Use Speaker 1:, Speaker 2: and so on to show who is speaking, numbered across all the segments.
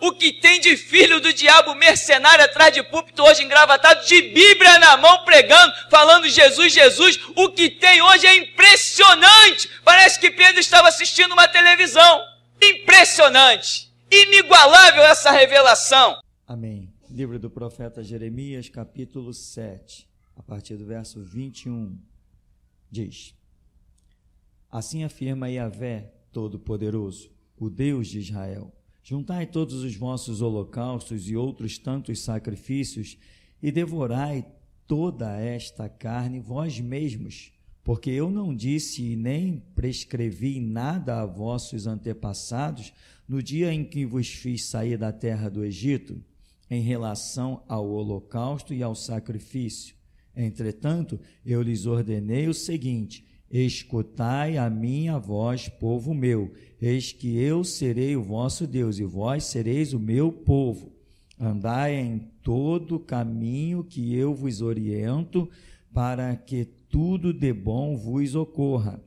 Speaker 1: o que tem de filho do diabo mercenário atrás de púlpito hoje engravatado, de Bíblia na mão pregando, falando Jesus, Jesus, o que tem hoje é impressionante. Parece que Pedro estava assistindo uma televisão. Impressionante, inigualável essa revelação.
Speaker 2: Amém. Livro do profeta Jeremias, capítulo 7, a partir do verso 21, diz: Assim afirma Yahvé Todo-Poderoso, o Deus de Israel: Juntai todos os vossos holocaustos e outros tantos sacrifícios, e devorai toda esta carne vós mesmos, porque eu não disse e nem prescrevi nada a vossos antepassados no dia em que vos fiz sair da terra do Egito, em relação ao holocausto e ao sacrifício. Entretanto, eu lhes ordenei o seguinte: escutai a minha voz, povo meu, eis que eu serei o vosso Deus, e vós sereis o meu povo. Andai em todo o caminho que eu vos oriento, para que tudo de bom vos ocorra.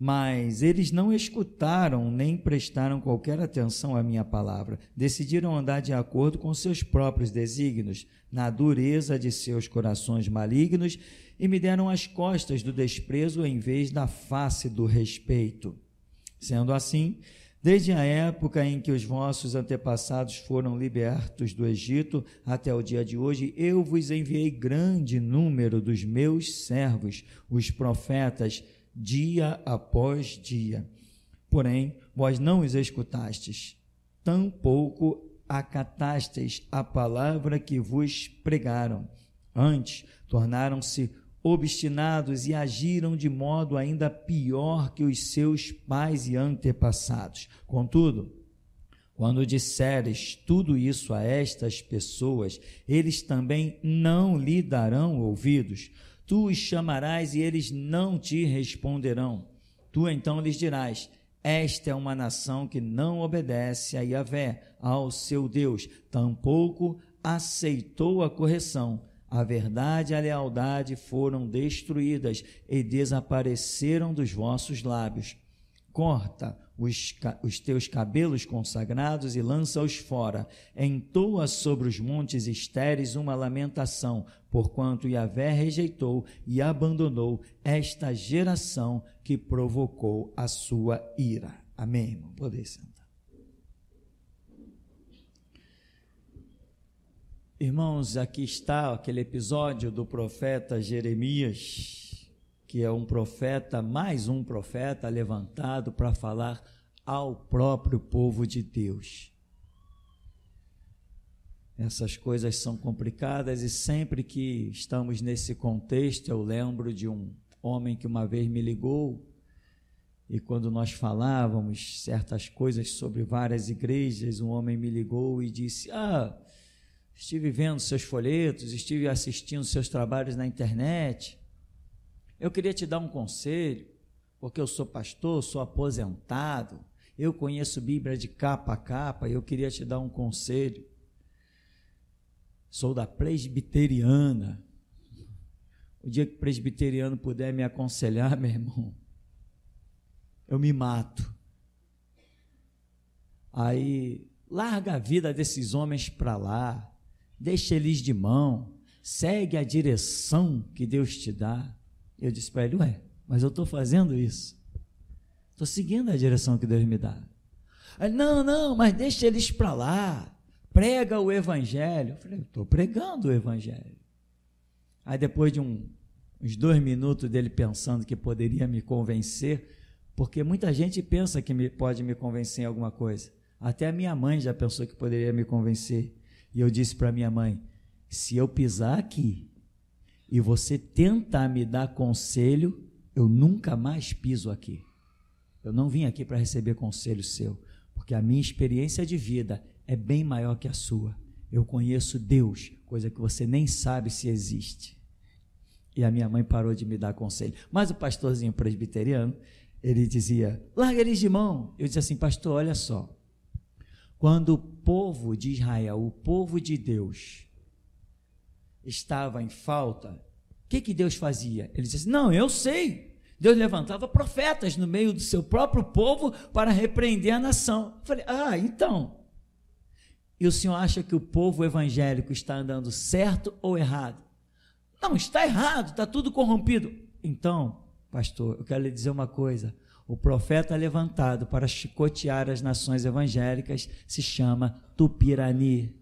Speaker 2: Mas eles não escutaram nem prestaram qualquer atenção à minha palavra. Decidiram andar de acordo com seus próprios desígnios, na dureza de seus corações malignos, e me deram as costas do desprezo em vez da face do respeito. Sendo assim, desde a época em que os vossos antepassados foram libertos do Egito até o dia de hoje, eu vos enviei grande número dos meus servos, os profetas, dia após dia. Porém, vós não os escutastes, tampouco acatastes a palavra que vos pregaram. Antes, tornaram-se obstinados e agiram de modo ainda pior que os seus pais e antepassados. Contudo, quando disseres tudo isso a estas pessoas, eles também não lhe darão ouvidos. Tu os chamarás e eles não te responderão. Tu então lhes dirás: esta é uma nação que não obedece a Yahvé, ao seu Deus, tampouco aceitou a correção. A verdade e a lealdade foram destruídas e desapareceram dos vossos lábios. Corta os teus cabelos consagrados e lança-os fora. Entoa sobre os montes estéreis uma lamentação, porquanto Yahvé rejeitou e abandonou esta geração que provocou a sua ira. Amém, irmão? Poder sentar. Irmãos, aqui está aquele episódio do profeta Jeremias, que é um profeta, mais um profeta levantado para falar ao próprio povo de Deus. Essas coisas são complicadas e sempre que estamos nesse contexto, eu lembro de um homem que uma vez me ligou e quando nós falávamos certas coisas sobre várias igrejas, um homem me ligou e disse: estive vendo seus folhetos, estive assistindo seus trabalhos na internet. Eu queria te dar um conselho, porque eu sou pastor, sou aposentado, eu conheço Bíblia de capa a capa e eu queria te dar um conselho. Sou da presbiteriana. O dia que o presbiteriano puder me aconselhar, meu irmão, eu me mato. Aí, larga a vida desses homens para lá, deixa eles de mão, segue a direção que Deus te dá. Eu disse para ele: mas eu estou fazendo isso, estou seguindo a direção que Deus me dá. Ele: não, mas deixa eles para lá, prega o evangelho. Eu falei: eu estou pregando o evangelho. Aí depois de uns 2 minutos dele pensando que poderia me convencer, porque muita gente pensa que pode me convencer em alguma coisa, até a minha mãe já pensou que poderia me convencer. E eu disse para minha mãe: se eu pisar aqui e você tentar me dar conselho, eu nunca mais piso aqui. Eu não vim aqui para receber conselho seu, porque a minha experiência de vida é bem maior que a sua. Eu conheço Deus, coisa que você nem sabe se existe. E a minha mãe parou de me dar conselho. Mas o pastorzinho presbiteriano, ele dizia: larga eles de mão. Eu disse assim: pastor, olha só. Quando o povo de Israel, o povo de Deus, estava em falta, o que Deus fazia? Ele dizia assim: não, eu sei. Deus levantava profetas no meio do seu próprio povo para repreender a nação. Eu falei: então, E o senhor acha que o povo evangélico está andando certo ou errado? Não, está errado, está tudo corrompido. Então, pastor, eu quero lhe dizer uma coisa. O profeta levantado para chicotear as nações evangélicas se chama Tupirani.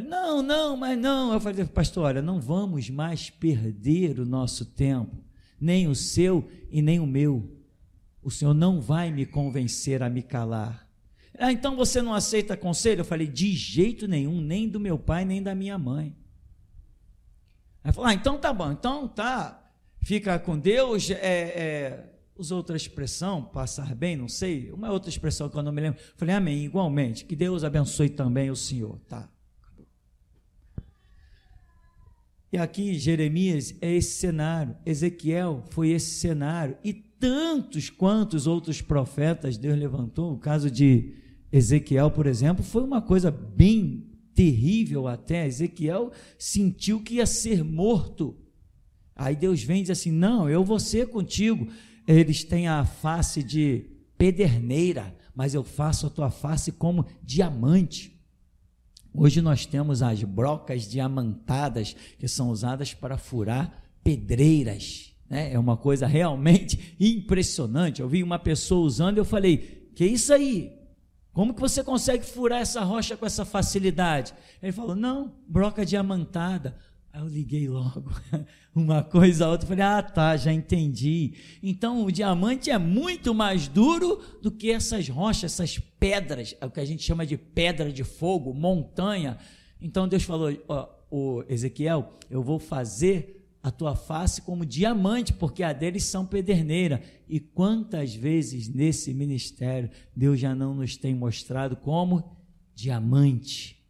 Speaker 2: Não, mas não. Eu falei, pastor, olha, não vamos mais perder o nosso tempo, nem o seu e nem o meu. O senhor não vai me convencer a me calar. Então você não aceita conselho? Eu falei, de jeito nenhum, nem do meu pai, nem da minha mãe. Aí falou, então tá bom, então tá, fica com Deus, usa outra expressão, passar bem, não sei, uma outra expressão que eu não me lembro. Eu falei, amém, igualmente, que Deus abençoe também o senhor, tá. E aqui Jeremias é esse cenário, Ezequiel foi esse cenário, e tantos quantos outros profetas Deus levantou. O caso de Ezequiel, por exemplo, foi uma coisa bem terrível até. Ezequiel sentiu que ia ser morto. Aí Deus vem e diz assim, não, eu vou ser contigo. Eles têm a face de pederneira, mas eu faço a tua face como diamante. Hoje nós temos as brocas diamantadas que são usadas para furar pedreiras, né? É uma coisa realmente impressionante. Eu vi uma pessoa usando e eu falei, que isso aí? Como que você consegue furar essa rocha com essa facilidade? Ele falou, não, broca diamantada. Aí eu liguei logo, uma coisa a outra, falei, tá, já entendi. Então o diamante é muito mais duro do que essas rochas, essas pedras, é o que a gente chama de pedra de fogo, montanha. Então Deus falou, o Ezequiel, eu vou fazer a tua face como diamante, porque a deles são pederneira. E quantas vezes nesse ministério Deus já não nos tem mostrado como diamante?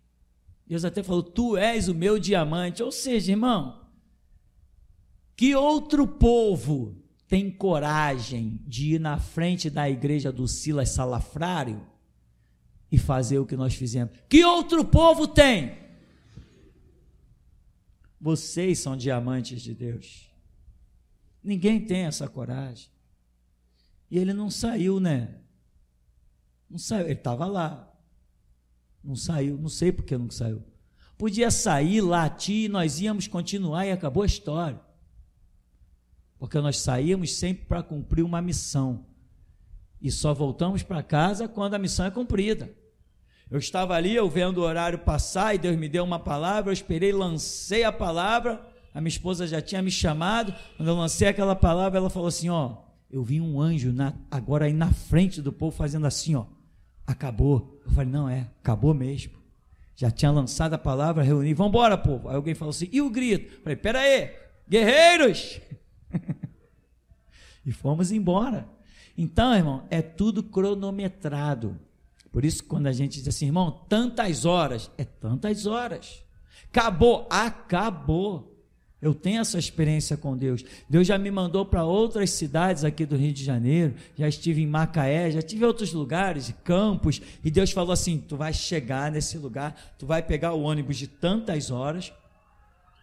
Speaker 2: Deus até falou, tu és o meu diamante. Ou seja, irmão, que outro povo tem coragem de ir na frente da igreja do Silas Salafrário e fazer o que nós fizemos? Que outro povo tem? Vocês são diamantes de Deus. Ninguém tem essa coragem. E ele não saiu, né? Não saiu, ele estava lá. Não saiu, não sei por que não saiu. Podia sair, latir, nós íamos continuar e acabou a história. Porque nós saímos sempre para cumprir uma missão. E só voltamos para casa quando a missão é cumprida. Eu estava ali, eu vendo o horário passar e Deus me deu uma palavra, eu esperei, lancei a palavra, a minha esposa já tinha me chamado, quando eu lancei aquela palavra, ela falou assim, eu vi um anjo agora aí na frente do povo fazendo assim, acabou. Eu falei, não acabou mesmo. Já tinha lançado a palavra, reuni, vamos embora, povo. Aí alguém falou assim, e o grito? Eu falei, pera aí, guerreiros! E fomos embora. Então, irmão, é tudo cronometrado. Por isso, quando a gente diz assim, irmão, tantas horas, é tantas horas. Acabou. Eu tenho essa experiência com Deus. Deus já me mandou para outras cidades aqui do Rio de Janeiro, já estive em Macaé, já tive em outros lugares, Campos, e Deus falou assim, tu vai chegar nesse lugar, tu vai pegar o ônibus de tantas horas,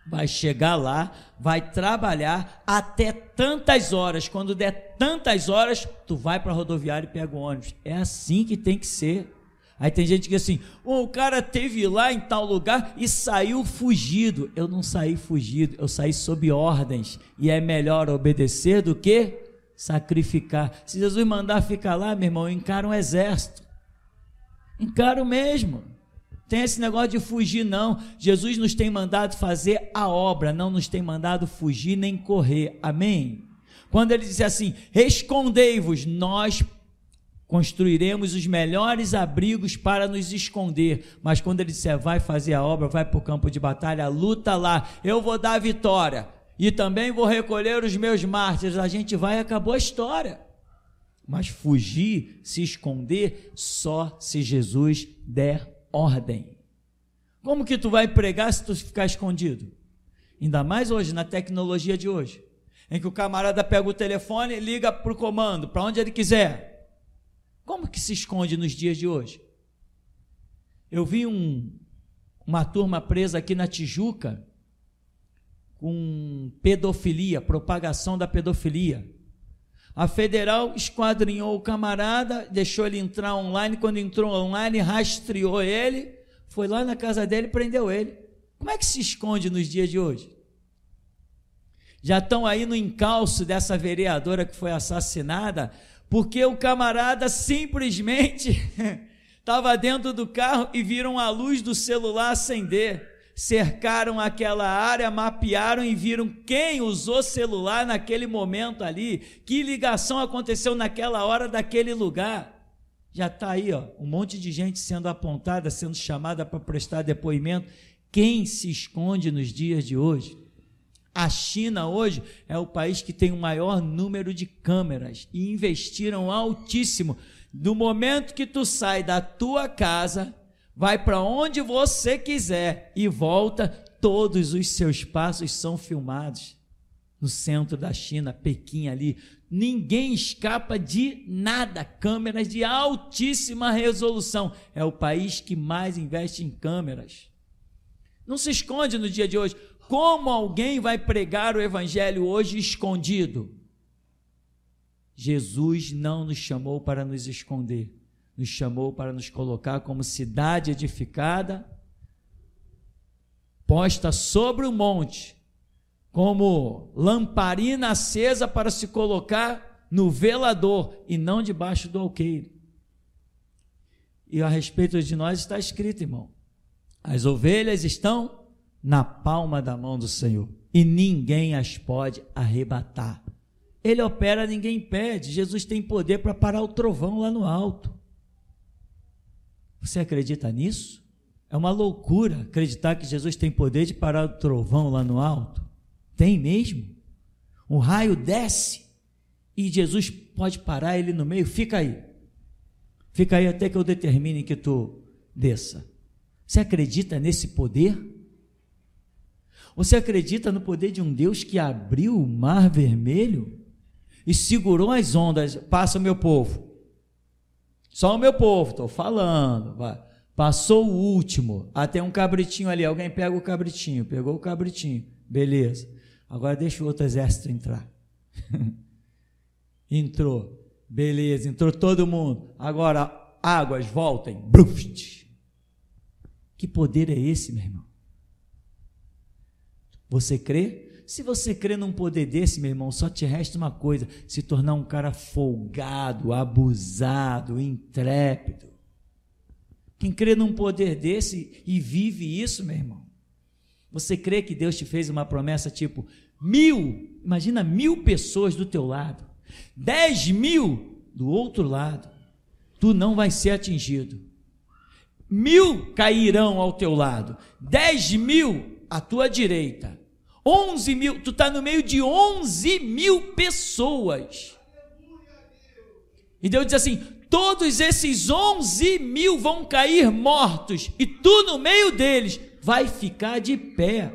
Speaker 2: vai chegar lá, vai trabalhar até tantas horas, quando der tantas horas, tu vai para a rodoviária e pega o ônibus. É assim que tem que ser. Aí tem gente que diz assim, o cara teve lá em tal lugar e saiu fugido. Eu não saí fugido, eu saí sob ordens, e é melhor obedecer do que sacrificar. Se Jesus mandar ficar lá, meu irmão, eu encaro um exército, encaro mesmo. Tem esse negócio de fugir não. Jesus nos tem mandado fazer a obra, não nos tem mandado fugir nem correr, amém? Quando ele diz assim, escondei-vos, nós construiremos os melhores abrigos para nos esconder, mas quando ele disser, vai fazer a obra, vai para o campo de batalha, luta lá, eu vou dar a vitória, e também vou recolher os meus mártires, a gente vai e acabou a história. Mas fugir, se esconder, só se Jesus der ordem. Como que tu vai pregar se tu ficar escondido? Ainda mais hoje, na tecnologia de hoje, em que o camarada pega o telefone e liga para o comando, para onde ele quiser. Como que se esconde nos dias de hoje? Eu vi uma turma presa aqui na Tijuca com pedofilia, propagação da pedofilia. A federal esquadrinhou o camarada, deixou ele entrar online, quando entrou online, rastreou ele, foi lá na casa dele e prendeu ele. Como é que se esconde nos dias de hoje? Já estão aí no encalço dessa vereadora que foi assassinada, porque o camarada simplesmente estava dentro do carro e viram a luz do celular acender, cercaram aquela área, mapearam e viram quem usou celular naquele momento ali, que ligação aconteceu naquela hora daquele lugar. Já está aí, ó, um monte de gente sendo apontada, sendo chamada para prestar depoimento. Quem se esconde nos dias de hoje? A China hoje é o país que tem o maior número de câmeras e investiram altíssimo. Do momento que tu sai da tua casa, vai para onde você quiser e volta, todos os seus passos são filmados. No centro da China, Pequim ali, ninguém escapa de nada, câmeras de altíssima resolução. É o país que mais investe em câmeras. Não se esconde no dia de hoje. Como alguém vai pregar o evangelho hoje escondido? Jesus não nos chamou para nos esconder, nos chamou para nos colocar como cidade edificada, posta sobre o monte, como lamparina acesa para se colocar no velador e não debaixo do alqueire. E a respeito de nós está escrito, irmão, as ovelhas estão na palma da mão do Senhor, e ninguém as pode arrebatar. Ele opera, ninguém impede. Jesus tem poder para parar o trovão lá no alto. Você acredita nisso? É uma loucura acreditar que Jesus tem poder de parar o trovão lá no alto. Tem mesmo. Um raio desce e Jesus pode parar ele no meio. Fica aí até que eu determine que tu desça. Você acredita nesse poder? Você acredita no poder de um Deus que abriu o mar vermelho e segurou as ondas? Passa o meu povo, só o meu povo, estou falando, vai. Passou o último, até um cabritinho ali, alguém pega o cabritinho, pegou o cabritinho, beleza, agora deixa o outro exército entrar. Entrou, beleza, entrou todo mundo, agora águas voltem, brust. Que poder é esse, meu irmão? Você crê? Se você crê num poder desse, meu irmão, só te resta uma coisa: se tornar um cara folgado, abusado, intrépido. Quem crê num poder desse e vive isso, meu irmão, você crê que Deus te fez uma promessa tipo 1000, imagina 1000 pessoas do teu lado, 10.000 do outro lado, tu não vai ser atingido. 1000 cairão ao teu lado, 10.000 à tua direita, 11.000, tu está no meio de 11.000 pessoas, e Deus diz assim: todos esses 11.000 vão cair mortos, e tu no meio deles vai ficar de pé.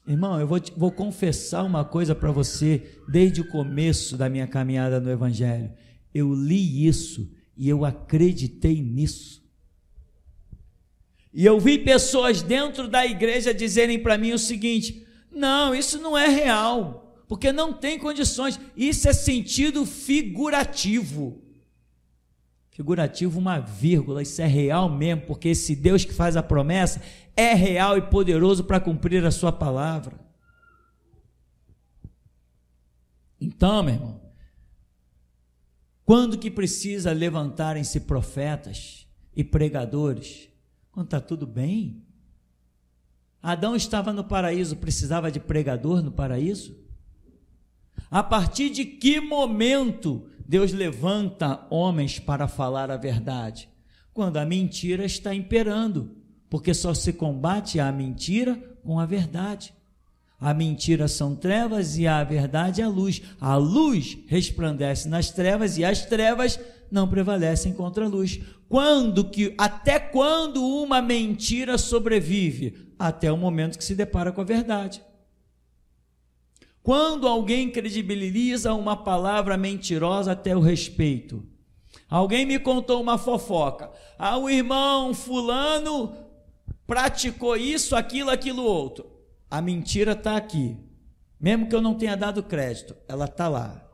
Speaker 2: Irmão, eu vou confessar uma coisa para você, desde o começo da minha caminhada no Evangelho, eu li isso, e eu acreditei nisso, e eu vi pessoas dentro da igreja dizerem para mim o seguinte: não, isso não é real, porque não tem condições, isso é sentido figurativo. Figurativo uma vírgula, isso é real mesmo, porque esse Deus que faz a promessa é real e poderoso para cumprir a sua palavra. Então, meu irmão, quando que precisa levantarem-se profetas e pregadores? Quando está tudo bem. Adão estava no paraíso, precisava de pregador no paraíso? A partir de que momento Deus levanta homens para falar a verdade? Quando a mentira está imperando, porque só se combate a mentira com a verdade. A mentira são trevas e a verdade é a luz. A luz resplandece nas trevas e as trevas não prevalecem contra a luz. Até quando uma mentira sobrevive? Até o momento que se depara com a verdade. Quando alguém credibiliza uma palavra mentirosa até o respeito. Alguém me contou uma fofoca. O irmão fulano praticou isso, aquilo outro. A mentira está aqui. Mesmo que eu não tenha dado crédito, ela está lá.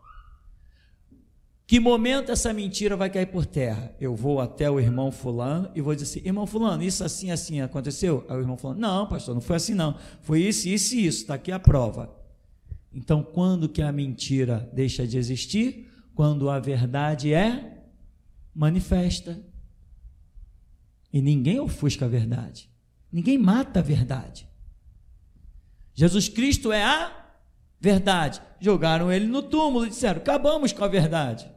Speaker 2: Que momento essa mentira vai cair por terra? Eu vou até o irmão fulano e vou dizer assim, irmão fulano, isso assim, assim aconteceu? Aí o irmão fulano, não, pastor, não foi assim não, foi isso, isso e isso, está aqui a prova. Então, quando que a mentira deixa de existir? Quando a verdade é manifesta. E ninguém ofusca a verdade, ninguém mata a verdade. Jesus Cristo é a verdade. Jogaram ele no túmulo e disseram, acabamos com a verdade.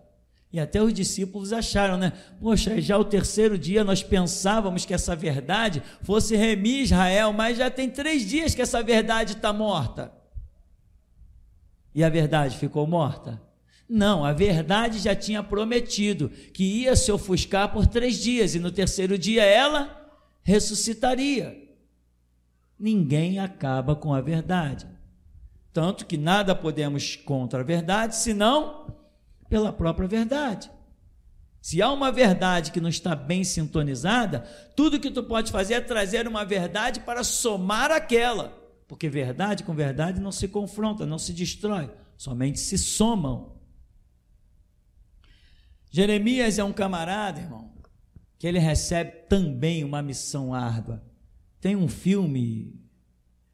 Speaker 2: E até os discípulos acharam, né? Poxa, já o terceiro dia nós pensávamos que essa verdade fosse remir Israel, mas já tem 3 dias que essa verdade está morta. E a verdade ficou morta? Não, a verdade já tinha prometido que ia se ofuscar por 3 dias, e no terceiro dia ela ressuscitaria. Ninguém acaba com a verdade. Tanto que nada podemos contra a verdade, senão pela própria verdade. Se há uma verdade que não está bem sintonizada, tudo que tu pode fazer é trazer uma verdade para somar aquela, porque verdade com verdade não se confronta, não se destrói, somente se somam. Jeremias é um camarada, irmão, que ele recebe também uma missão árdua. Tem um filme,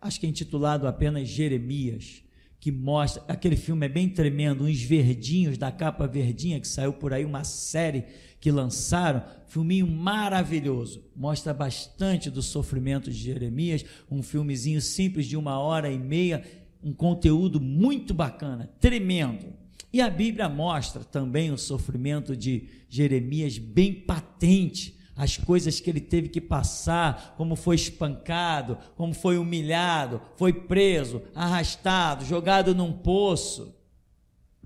Speaker 2: acho que é intitulado apenas Jeremias, que mostra, aquele filme é bem tremendo, uns verdinhos da capa verdinha, que saiu por aí, uma série que lançaram, filminho maravilhoso, mostra bastante do sofrimento de Jeremias, um filmezinho simples de 1h30, um conteúdo muito bacana, tremendo. E a Bíblia mostra também o sofrimento de Jeremias bem patente, as coisas que ele teve que passar, como foi espancado, como foi humilhado, foi preso, arrastado, jogado num poço.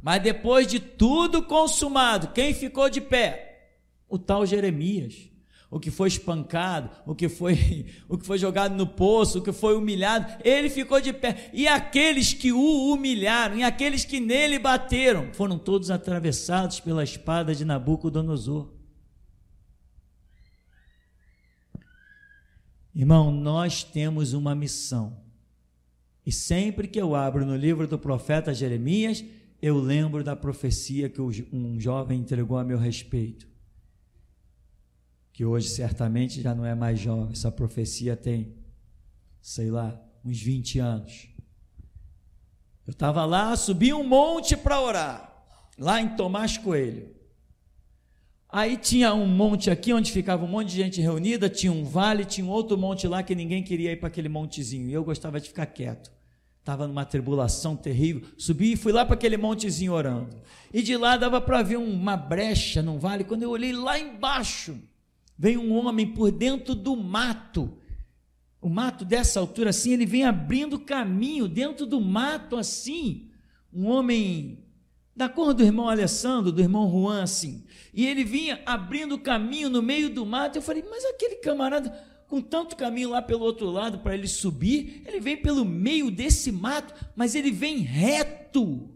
Speaker 2: Mas depois de tudo consumado, quem ficou de pé? O tal Jeremias. O que foi espancado, o que foi jogado no poço, o que foi humilhado, ele ficou de pé. E aqueles que o humilharam, e aqueles que nele bateram, foram todos atravessados pela espada de Nabucodonosor. Irmão, nós temos uma missão, e sempre que eu abro no livro do profeta Jeremias, eu lembro da profecia que um jovem entregou a meu respeito, que hoje certamente já não é mais jovem, essa profecia tem, sei lá, uns 20 anos. Eu estava lá, subi um monte para orar, lá em Tomás Coelho. Aí tinha um monte aqui, onde ficava um monte de gente reunida, tinha um vale, tinha um outro monte lá que ninguém queria ir para aquele montezinho, e eu gostava de ficar quieto, estava numa tribulação terrível, subi e fui lá para aquele montezinho orando, e de lá dava para ver uma brecha num vale. Quando eu olhei lá embaixo, veio um homem por dentro do mato, o mato dessa altura assim, ele vem abrindo caminho dentro do mato assim, um homem da cor do irmão Alessandro, do irmão Juan, assim, e ele vinha abrindo caminho no meio do mato. Eu falei, mas aquele camarada, com tanto caminho lá pelo outro lado para ele subir, ele vem pelo meio desse mato, mas ele vem reto,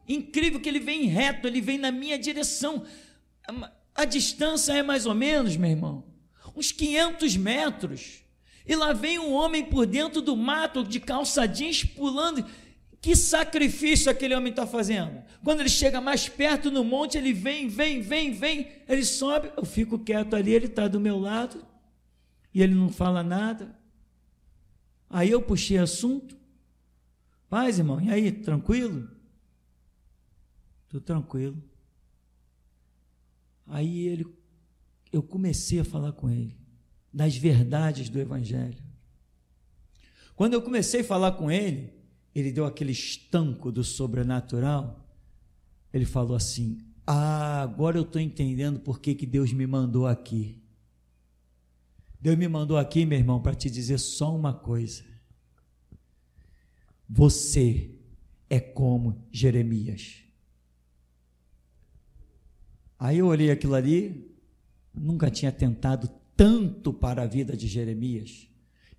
Speaker 2: incrível que ele vem reto, ele vem na minha direção. A distância é mais ou menos, meu irmão, uns 500 metros, e lá vem um homem por dentro do mato, de calça jeans, pulando. Que sacrifício aquele homem está fazendo? Quando ele chega mais perto no monte, ele vem, ele sobe, eu fico quieto ali, ele está do meu lado, e ele não fala nada. Aí eu puxei assunto, paz, irmão, e aí, tranquilo? Estou tranquilo. Aí eu comecei a falar com ele, das verdades do Evangelho. Quando eu comecei a falar com ele, ele deu aquele estanco do sobrenatural, ele falou assim, agora eu estou entendendo por que Deus me mandou aqui. Deus me mandou aqui, meu irmão, para te dizer só uma coisa, você é como Jeremias. Aí eu olhei aquilo ali, nunca tinha tentado tanto para a vida de Jeremias,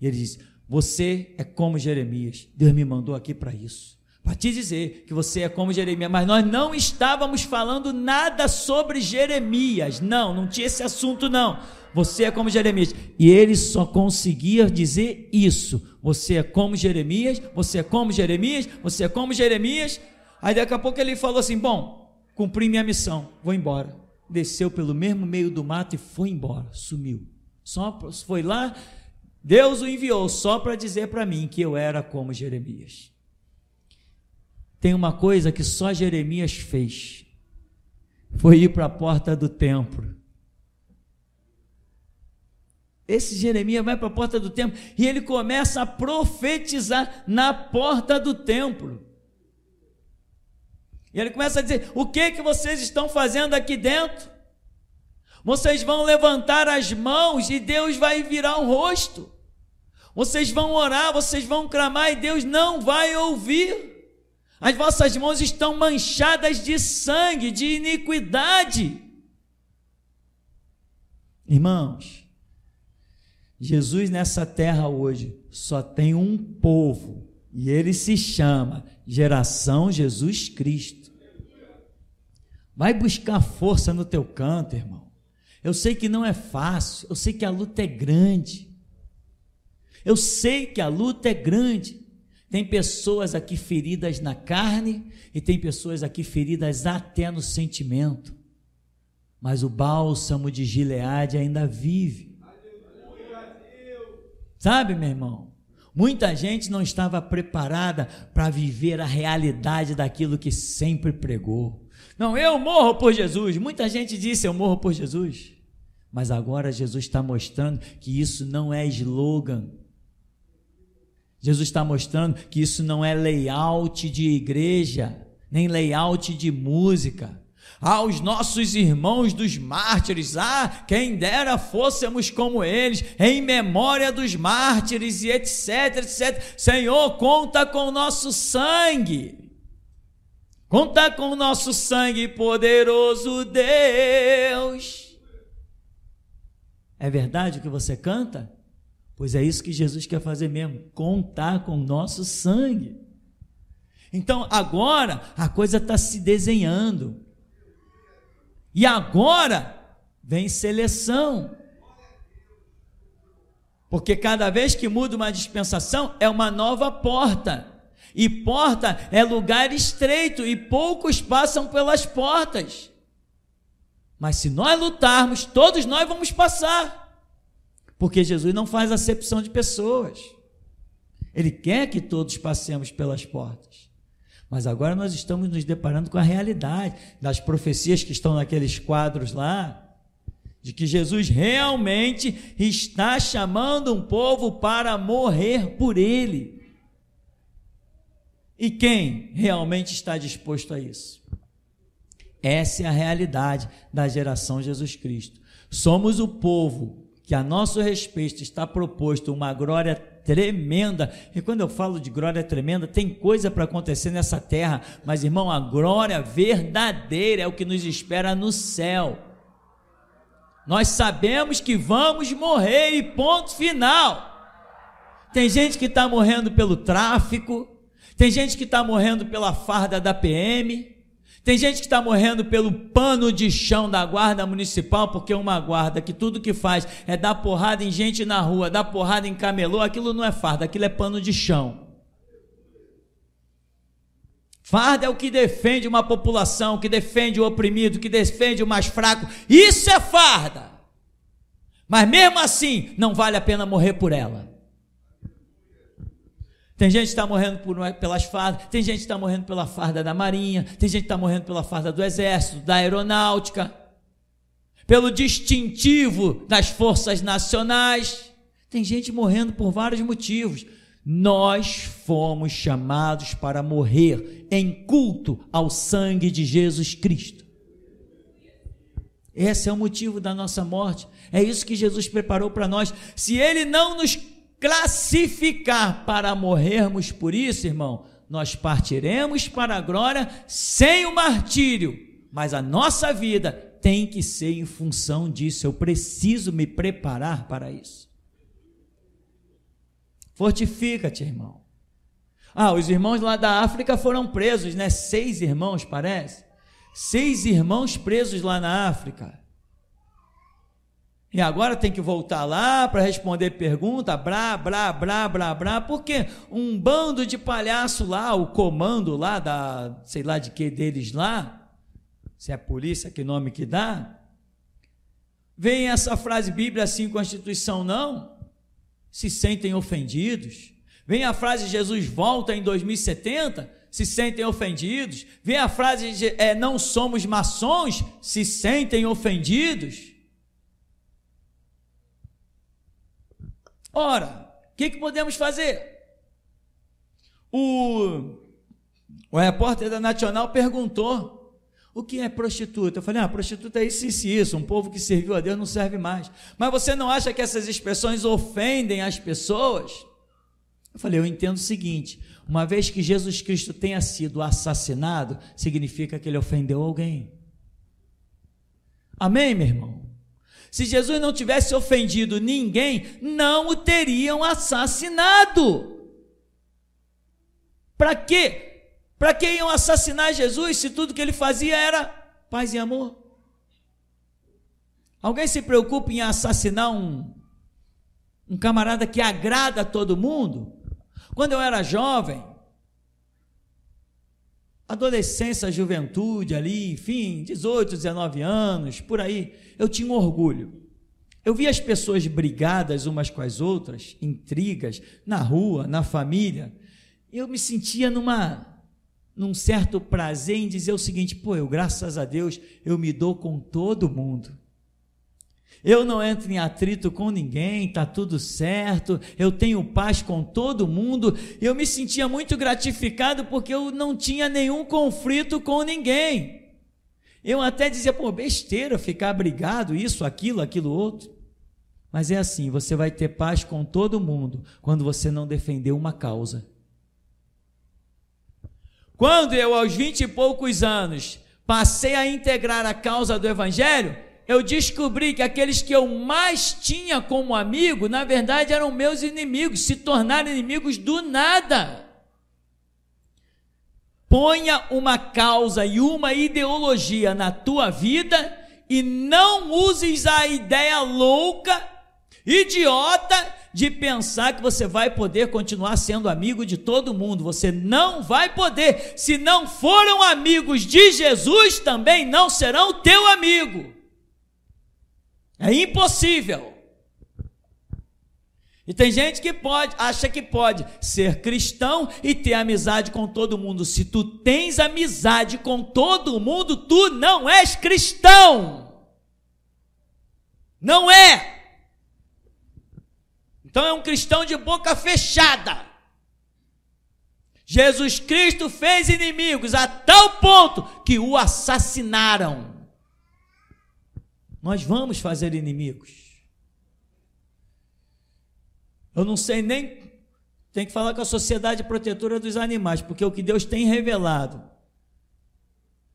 Speaker 2: e ele disse, você é como Jeremias. Deus me mandou aqui para isso, para te dizer que você é como Jeremias, mas nós não estávamos falando nada sobre Jeremias, não tinha esse assunto não, você é como Jeremias, e ele só conseguia dizer isso, você é como Jeremias, você é como Jeremias, você é como Jeremias, Aí daqui a pouco ele falou assim, bom, cumpri minha missão, vou embora. Desceu pelo mesmo meio do mato e foi embora, sumiu. Só foi lá, Deus o enviou só para dizer para mim que eu era como Jeremias. Tem uma coisa que só Jeremias fez, foi ir para a porta do templo. Esse Jeremias vai para a porta do templo e ele começa a profetizar na porta do templo. E ele começa a dizer, o que vocês estão fazendo aqui dentro? Vocês vão levantar as mãos e Deus vai virar o rosto. Vocês vão orar, vocês vão clamar e Deus não vai ouvir. As vossas mãos estão manchadas de sangue, de iniquidade. Irmãos, Jesus nessa terra hoje só tem um povo e ele se chama Geração Jesus Cristo. Vai buscar força no teu canto, irmão. Eu sei que não é fácil, eu sei que a luta é grande. Eu sei que a luta é grande. Tem pessoas aqui feridas na carne e tem pessoas aqui feridas até no sentimento. Mas o bálsamo de Gileade ainda vive. Sabe, meu irmão? Muita gente não estava preparada para viver a realidade daquilo que sempre pregou. Não, eu morro por Jesus. Muita gente disse, eu morro por Jesus. Mas agora Jesus está mostrando que isso não é slogan. Jesus está mostrando que isso não é layout de igreja, nem layout de música. Os nossos irmãos dos mártires, quem dera fôssemos como eles, em memória dos mártires e etc, etc. Senhor, conta com o nosso sangue. Conta com o nosso sangue, poderoso Deus. É verdade o que você canta? Pois é isso que Jesus quer fazer mesmo, contar com o nosso sangue. Então agora a coisa está se desenhando. E agora vem seleção. Porque cada vez que muda uma dispensação é uma nova porta. E porta é lugar estreito e poucos passam pelas portas. Mas se nós lutarmos, todos nós vamos passar. Porque Jesus não faz acepção de pessoas. Ele quer que todos passemos pelas portas. Mas agora nós estamos nos deparando com a realidade das profecias que estão naqueles quadros lá, de que Jesus realmente está chamando um povo para morrer por ele. E quem realmente está disposto a isso? Essa é a realidade da geração Jesus Cristo. Somos o povo que a nosso respeito está proposto uma glória tremenda. E quando eu falo de glória tremenda, tem coisa para acontecer nessa terra, mas irmão, a glória verdadeira é o que nos espera no céu. Nós sabemos que vamos morrer e ponto final. Tem gente que está morrendo pelo tráfico, tem gente que está morrendo pela farda da PM, tem gente que está morrendo pelo pano de chão da guarda municipal, porque uma guarda que tudo que faz é dar porrada em gente na rua, dar porrada em camelô, aquilo não é farda, aquilo é pano de chão. Farda é o que defende uma população, que defende o oprimido, que defende o mais fraco, isso é farda. Mas mesmo assim, não vale a pena morrer por ela. Tem gente que está morrendo pelas fardas, tem gente que está morrendo pela farda da Marinha, tem gente que está morrendo pela farda do Exército, da Aeronáutica, pelo distintivo das Forças Nacionais. Tem gente morrendo por vários motivos. Nós fomos chamados para morrer em culto ao sangue de Jesus Cristo. Esse é o motivo da nossa morte. É isso que Jesus preparou para nós. Se Ele não nos classificar para morrermos por isso, irmão, nós partiremos para a glória sem o martírio, mas a nossa vida tem que ser em função disso. Eu preciso me preparar para isso. Fortifica-te, irmão. Os irmãos lá da África foram presos, né? 6 irmãos, parece. 6 irmãos presos lá na África. E agora tem que voltar lá para responder pergunta, porque um bando de palhaço lá, o comando lá da, sei lá de que deles lá, se é a polícia, que nome que dá, vem essa frase, Bíblia assim, Constituição não, se sentem ofendidos. Vem a frase, Jesus volta em 2070, se sentem ofendidos. Vem a frase, não somos maçons, se sentem ofendidos. Ora, o que podemos fazer? O repórter da Nacional perguntou, o que é prostituta? Eu falei, prostituta é isso, isso, um povo que serviu a Deus não serve mais. Mas você não acha que essas expressões ofendem as pessoas? Eu falei, eu entendo o seguinte, uma vez que Jesus Cristo tenha sido assassinado, significa que ele ofendeu alguém. Amém, meu irmão? Se Jesus não tivesse ofendido ninguém, não o teriam assassinado. Para quê? Para que iam assassinar Jesus se tudo que ele fazia era paz e amor? Alguém se preocupa em assassinar um camarada que agrada a todo mundo? Quando eu era jovem, adolescência, juventude ali, enfim, 18, 19 anos, por aí, eu tinha um orgulho. Eu via as pessoas brigadas umas com as outras, intrigas, na rua, na família, eu me sentia num certo prazer em dizer o seguinte, eu, graças a Deus, eu me dou com todo mundo. Eu não entro em atrito com ninguém, está tudo certo, eu tenho paz com todo mundo. Eu me sentia muito gratificado porque eu não tinha nenhum conflito com ninguém. Eu até dizia, besteira ficar brigado, isso, aquilo outro. Mas é assim, você vai ter paz com todo mundo quando você não defender uma causa. Quando eu, aos 20 e poucos anos, passei a integrar a causa do Evangelho, eu descobri que aqueles que eu mais tinha como amigo, na verdade eram meus inimigos, se tornaram inimigos do nada. Ponha uma causa e uma ideologia na tua vida e não uses a ideia louca, idiota, de pensar que você vai poder continuar sendo amigo de todo mundo. Você não vai poder. Se não foram amigos de Jesus, também não serão teu amigo. É impossível. E tem gente que acha que pode ser cristão e ter amizade com todo mundo. Se tu tens amizade com todo mundo, tu não és cristão. Não é. Então é um cristão de boca fechada. Jesus Cristo fez inimigos a tal ponto que o assassinaram. Nós vamos fazer inimigos. Eu não sei nem, tem que falar com a Sociedade Protetora dos Animais, porque o que Deus tem revelado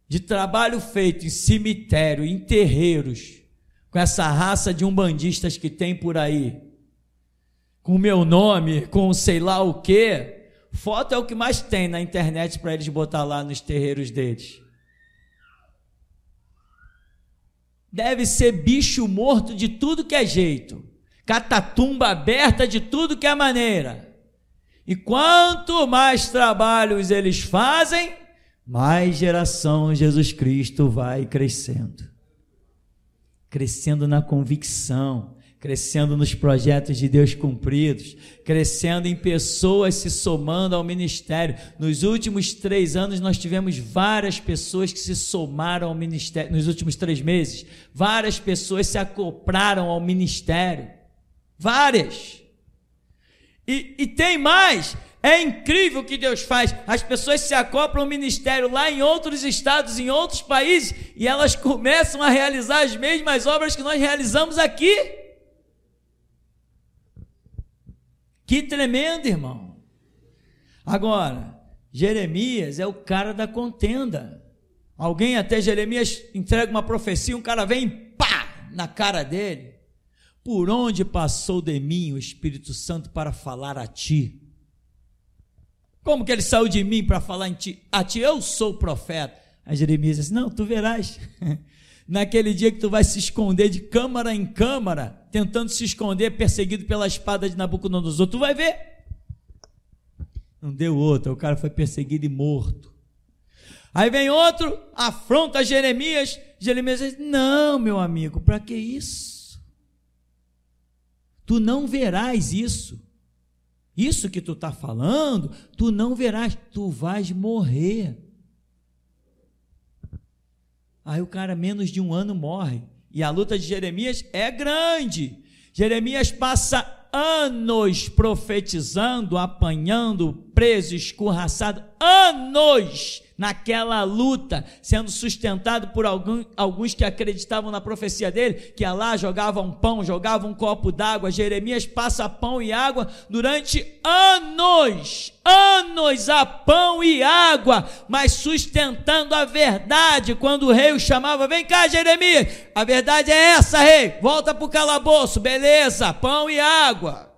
Speaker 2: de trabalho feito em cemitério, em terreiros, com essa raça de umbandistas que tem por aí, com o meu nome, com sei lá o quê, foto é o que mais tem na internet para eles botar lá nos terreiros deles. Deve ser bicho morto de tudo que é jeito, catatumba aberta de tudo que é maneira. E quanto mais trabalhos eles fazem, mais geração Jesus Cristo vai crescendo. Crescendo na convicção, crescendo nos projetos de Deus cumpridos, crescendo em pessoas se somando ao ministério. Nos últimos 3 anos nós tivemos várias pessoas que se somaram ao ministério. Nos últimos 3 meses, várias pessoas se acoplaram ao ministério. Várias. E tem mais. É incrível o que Deus faz. As pessoas se acoplam ao ministério lá em outros estados, em outros países, e elas começam a realizar as mesmas obras que nós realizamos aqui. Que tremendo, irmão. Agora, Jeremias é o cara da contenda. Alguém até Jeremias entrega uma profecia, um cara vem e pá, na cara dele. Por onde passou de mim o Espírito Santo para falar a ti? Como que ele saiu de mim para falar a ti? Eu sou o profeta. Aí Jeremias disse, não, tu verás. naquele dia que tu vai se esconder de câmara em câmara, tentando se esconder, perseguido pela espada de Nabucodonosor, tu vai ver. Não deu outra, o cara foi perseguido e morto. Aí vem outro, afronta Jeremias. Jeremias diz: não, meu amigo, para que isso? Tu não verás isso. Isso que tu está falando, tu não verás, tu vais morrer. Aí o cara, menos de um ano, morre. E a luta de Jeremias é grande. Jeremias passa anos profetizando, apanhando, preso, escorraçado, anos naquela luta, sendo sustentado por alguns que acreditavam na profecia dele, que ia lá, jogava um pão, jogava um copo d'água. Jeremias passa pão e água durante anos a pão e água, mas sustentando a verdade. Quando o rei o chamava: vem cá, Jeremias, a verdade é essa, rei, volta para o calabouço, beleza, pão e água.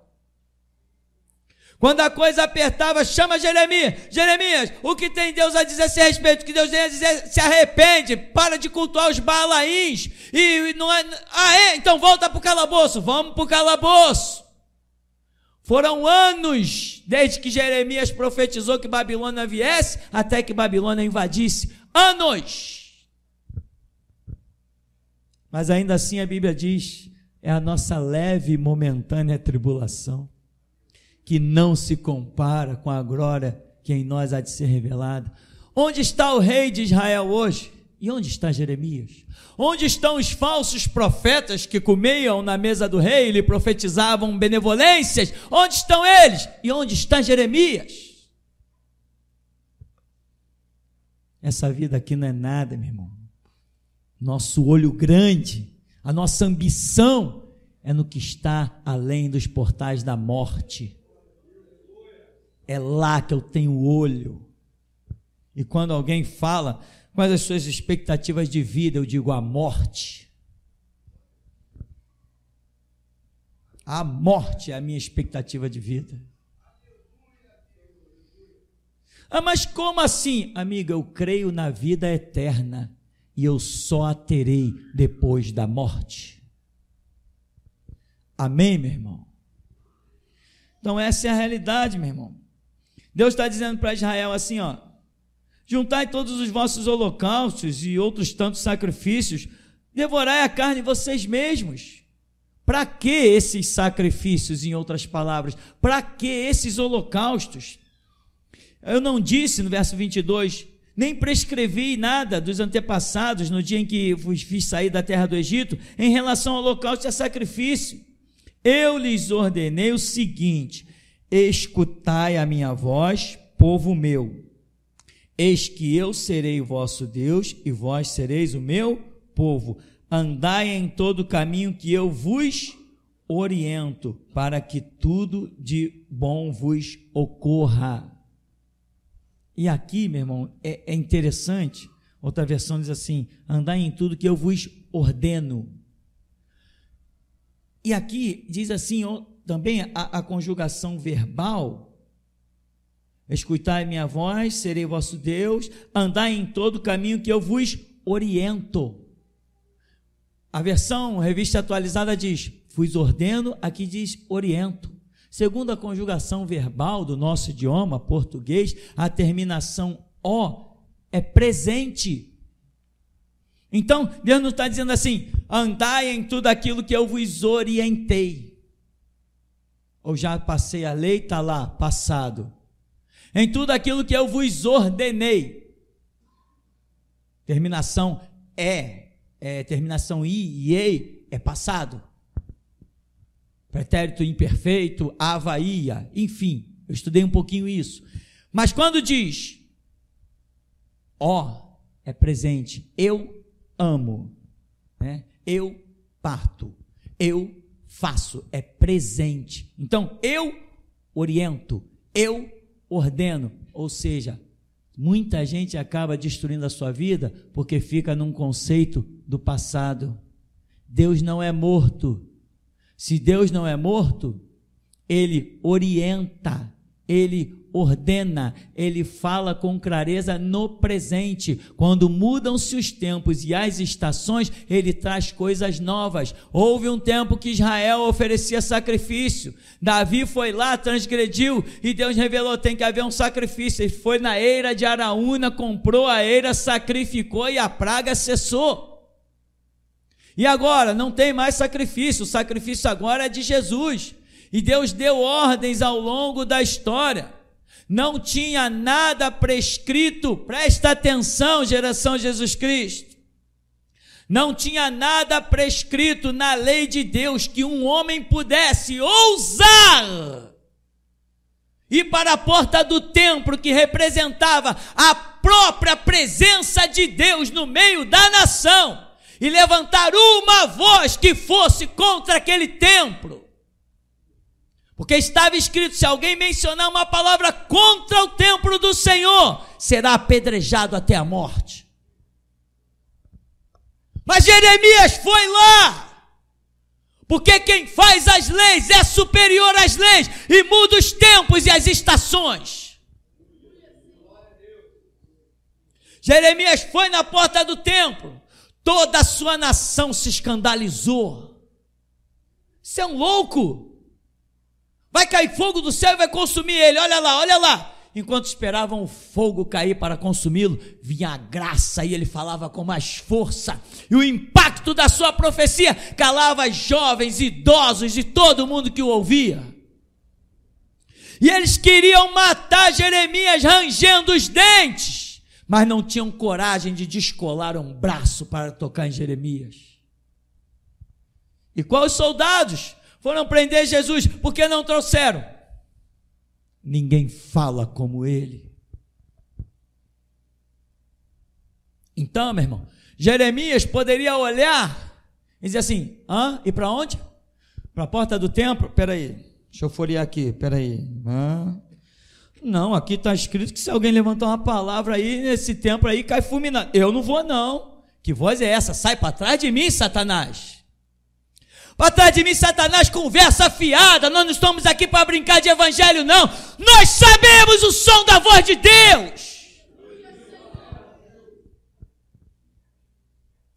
Speaker 2: Quando a coisa apertava, chama Jeremias: Jeremias, o que tem Deus a dizer a esse respeito? O que Deus tem a dizer? Se arrepende, para de cultuar os Baalaíns, e não é, então volta para o calabouço. Vamos para o calabouço. Foram anos desde que Jeremias profetizou que Babilônia viesse, até que Babilônia invadisse. Anos. Mas ainda assim a Bíblia diz: é a nossa leve e momentânea tribulação, que não se compara com a glória que em nós há de ser revelada. Onde está o rei de Israel hoje? E onde está Jeremias? Onde estão os falsos profetas que comiam na mesa do rei e lhe profetizavam benevolências? Onde estão eles? E onde está Jeremias? Essa vida aqui não é nada, meu irmão. Nosso olho grande, a nossa ambição é no que está além dos portais da morte. É lá que eu tenho olho. E quando alguém fala: quais as suas expectativas de vida? Eu digo: a morte. A morte é a minha expectativa de vida. Ah, mas como assim? Amiga, eu creio na vida eterna e eu só a terei depois da morte. Amém, meu irmão? Então essa é a realidade, meu irmão. Deus está dizendo para Israel assim, ó: juntai todos os vossos holocaustos e outros tantos sacrifícios, devorai a carne vocês mesmos. Para que esses sacrifícios, em outras palavras? Para que esses holocaustos? Eu não disse no verso 22, nem prescrevi nada dos antepassados no dia em que vos fiz sair da terra do Egito, em relação ao holocausto e a sacrifício. Eu lhes ordenei o seguinte: escutai a minha voz, povo meu. Eis que eu serei o vosso Deus, e vós sereis o meu povo. Andai em todo o caminho que eu vos oriento, para que tudo de bom vos ocorra. E aqui, meu irmão, é interessante. Outra versão diz assim: andai em tudo que eu vos ordeno. E aqui diz assim, também a conjugação verbal: escutai minha voz, serei vosso Deus, andai em todo o caminho que eu vos oriento. A versão Revista Atualizada diz: vos ordeno, aqui diz oriento. Segundo a conjugação verbal do nosso idioma português, a terminação O é presente. Então, Deus não está dizendo assim: andai em tudo aquilo que eu vos orientei. Ou já passei a lei, está lá, passado. Em tudo aquilo que eu vos ordenei. Terminação terminação I e ei é passado. Pretérito imperfeito, avaía, enfim, eu estudei um pouquinho isso. Mas quando diz ó, é presente. Eu amo, né? Eu parto, eu faço, é presente. Então, eu oriento, eu ordeno. Ou seja, muita gente acaba destruindo a sua vida porque fica num conceito do passado. Deus não é morto. Se Deus não é morto, Ele orienta, ele ordena, ele fala com clareza no presente. Quando mudam-se os tempos e as estações, ele traz coisas novas. Houve um tempo que Israel oferecia sacrifício, Davi foi lá, transgrediu, e Deus revelou, tem que haver um sacrifício. Ele foi na eira de Araúna, comprou a eira, sacrificou e a praga cessou. E agora não tem mais sacrifício, o sacrifício agora é de Jesus. E Deus deu ordens ao longo da história. Não tinha nada prescrito, presta atenção, geração de Jesus Cristo. Não tinha nada prescrito na lei de Deus que um homem pudesse ousar ir para a porta do templo, que representava a própria presença de Deus no meio da nação, e levantar uma voz que fosse contra aquele templo. Porque estava escrito, se alguém mencionar uma palavra contra o templo do Senhor, será apedrejado até a morte. Mas Jeremias foi lá, porque quem faz as leis é superior às leis, e muda os tempos e as estações. Jeremias foi na porta do templo, toda a sua nação se escandalizou. Você é um louco? Vai cair fogo do céu e vai consumir ele, olha lá, olha lá. Enquanto esperavam o fogo cair para consumi-lo, vinha a graça e ele falava com mais força. E o impacto da sua profecia calava jovens, idosos e todo mundo que o ouvia. E eles queriam matar Jeremias rangendo os dentes, mas não tinham coragem de descolar um braço para tocar em Jeremias. E quais soldados foram prender Jesus? Porque não trouxeram? Ninguém fala como ele. Então, meu irmão, Jeremias poderia olhar e dizer assim, e para onde? Para a porta do templo? Peraí, deixa eu folhear aqui, peraí. Não, aqui está escrito que se alguém levantar uma palavra aí, nesse templo aí, cai fulminado. Eu não vou não. Que voz é essa? Sai para trás de mim, Satanás. Para trás de mim, Satanás, conversa fiada. Nós não estamos aqui para brincar de evangelho, não. Nós sabemos o som da voz de Deus.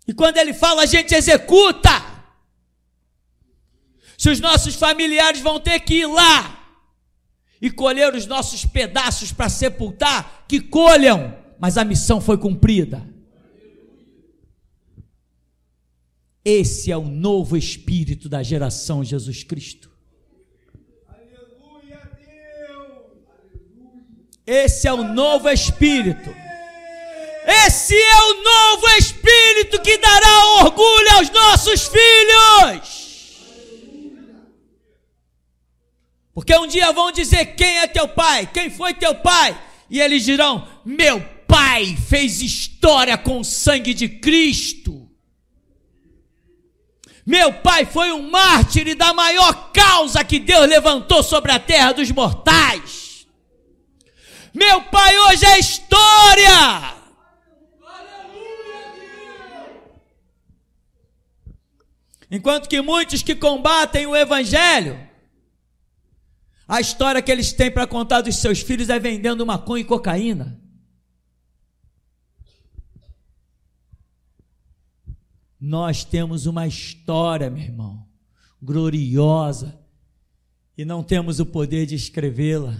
Speaker 2: E quando ele fala, a gente executa. Se os nossos familiares vão ter que ir lá e colher os nossos pedaços para sepultar, que colham, mas a missão foi cumprida. Esse é o novo espírito da geração Jesus Cristo. Aleluia, Deus. Esse é o novo espírito. Esse é o novo espírito que dará orgulho aos nossos filhos. Porque um dia vão dizer, quem é teu pai? Quem foi teu pai? E eles dirão, meu pai fez história com o sangue de Cristo. Meu pai foi um mártir da maior causa que Deus levantou sobre a terra dos mortais. Meu pai hoje é história. Enquanto que muitos que combatem o evangelho, a história que eles têm para contar dos seus filhos é vendendo maconha e cocaína. Nós temos uma história, meu irmão, gloriosa, e não temos o poder de escrevê-la.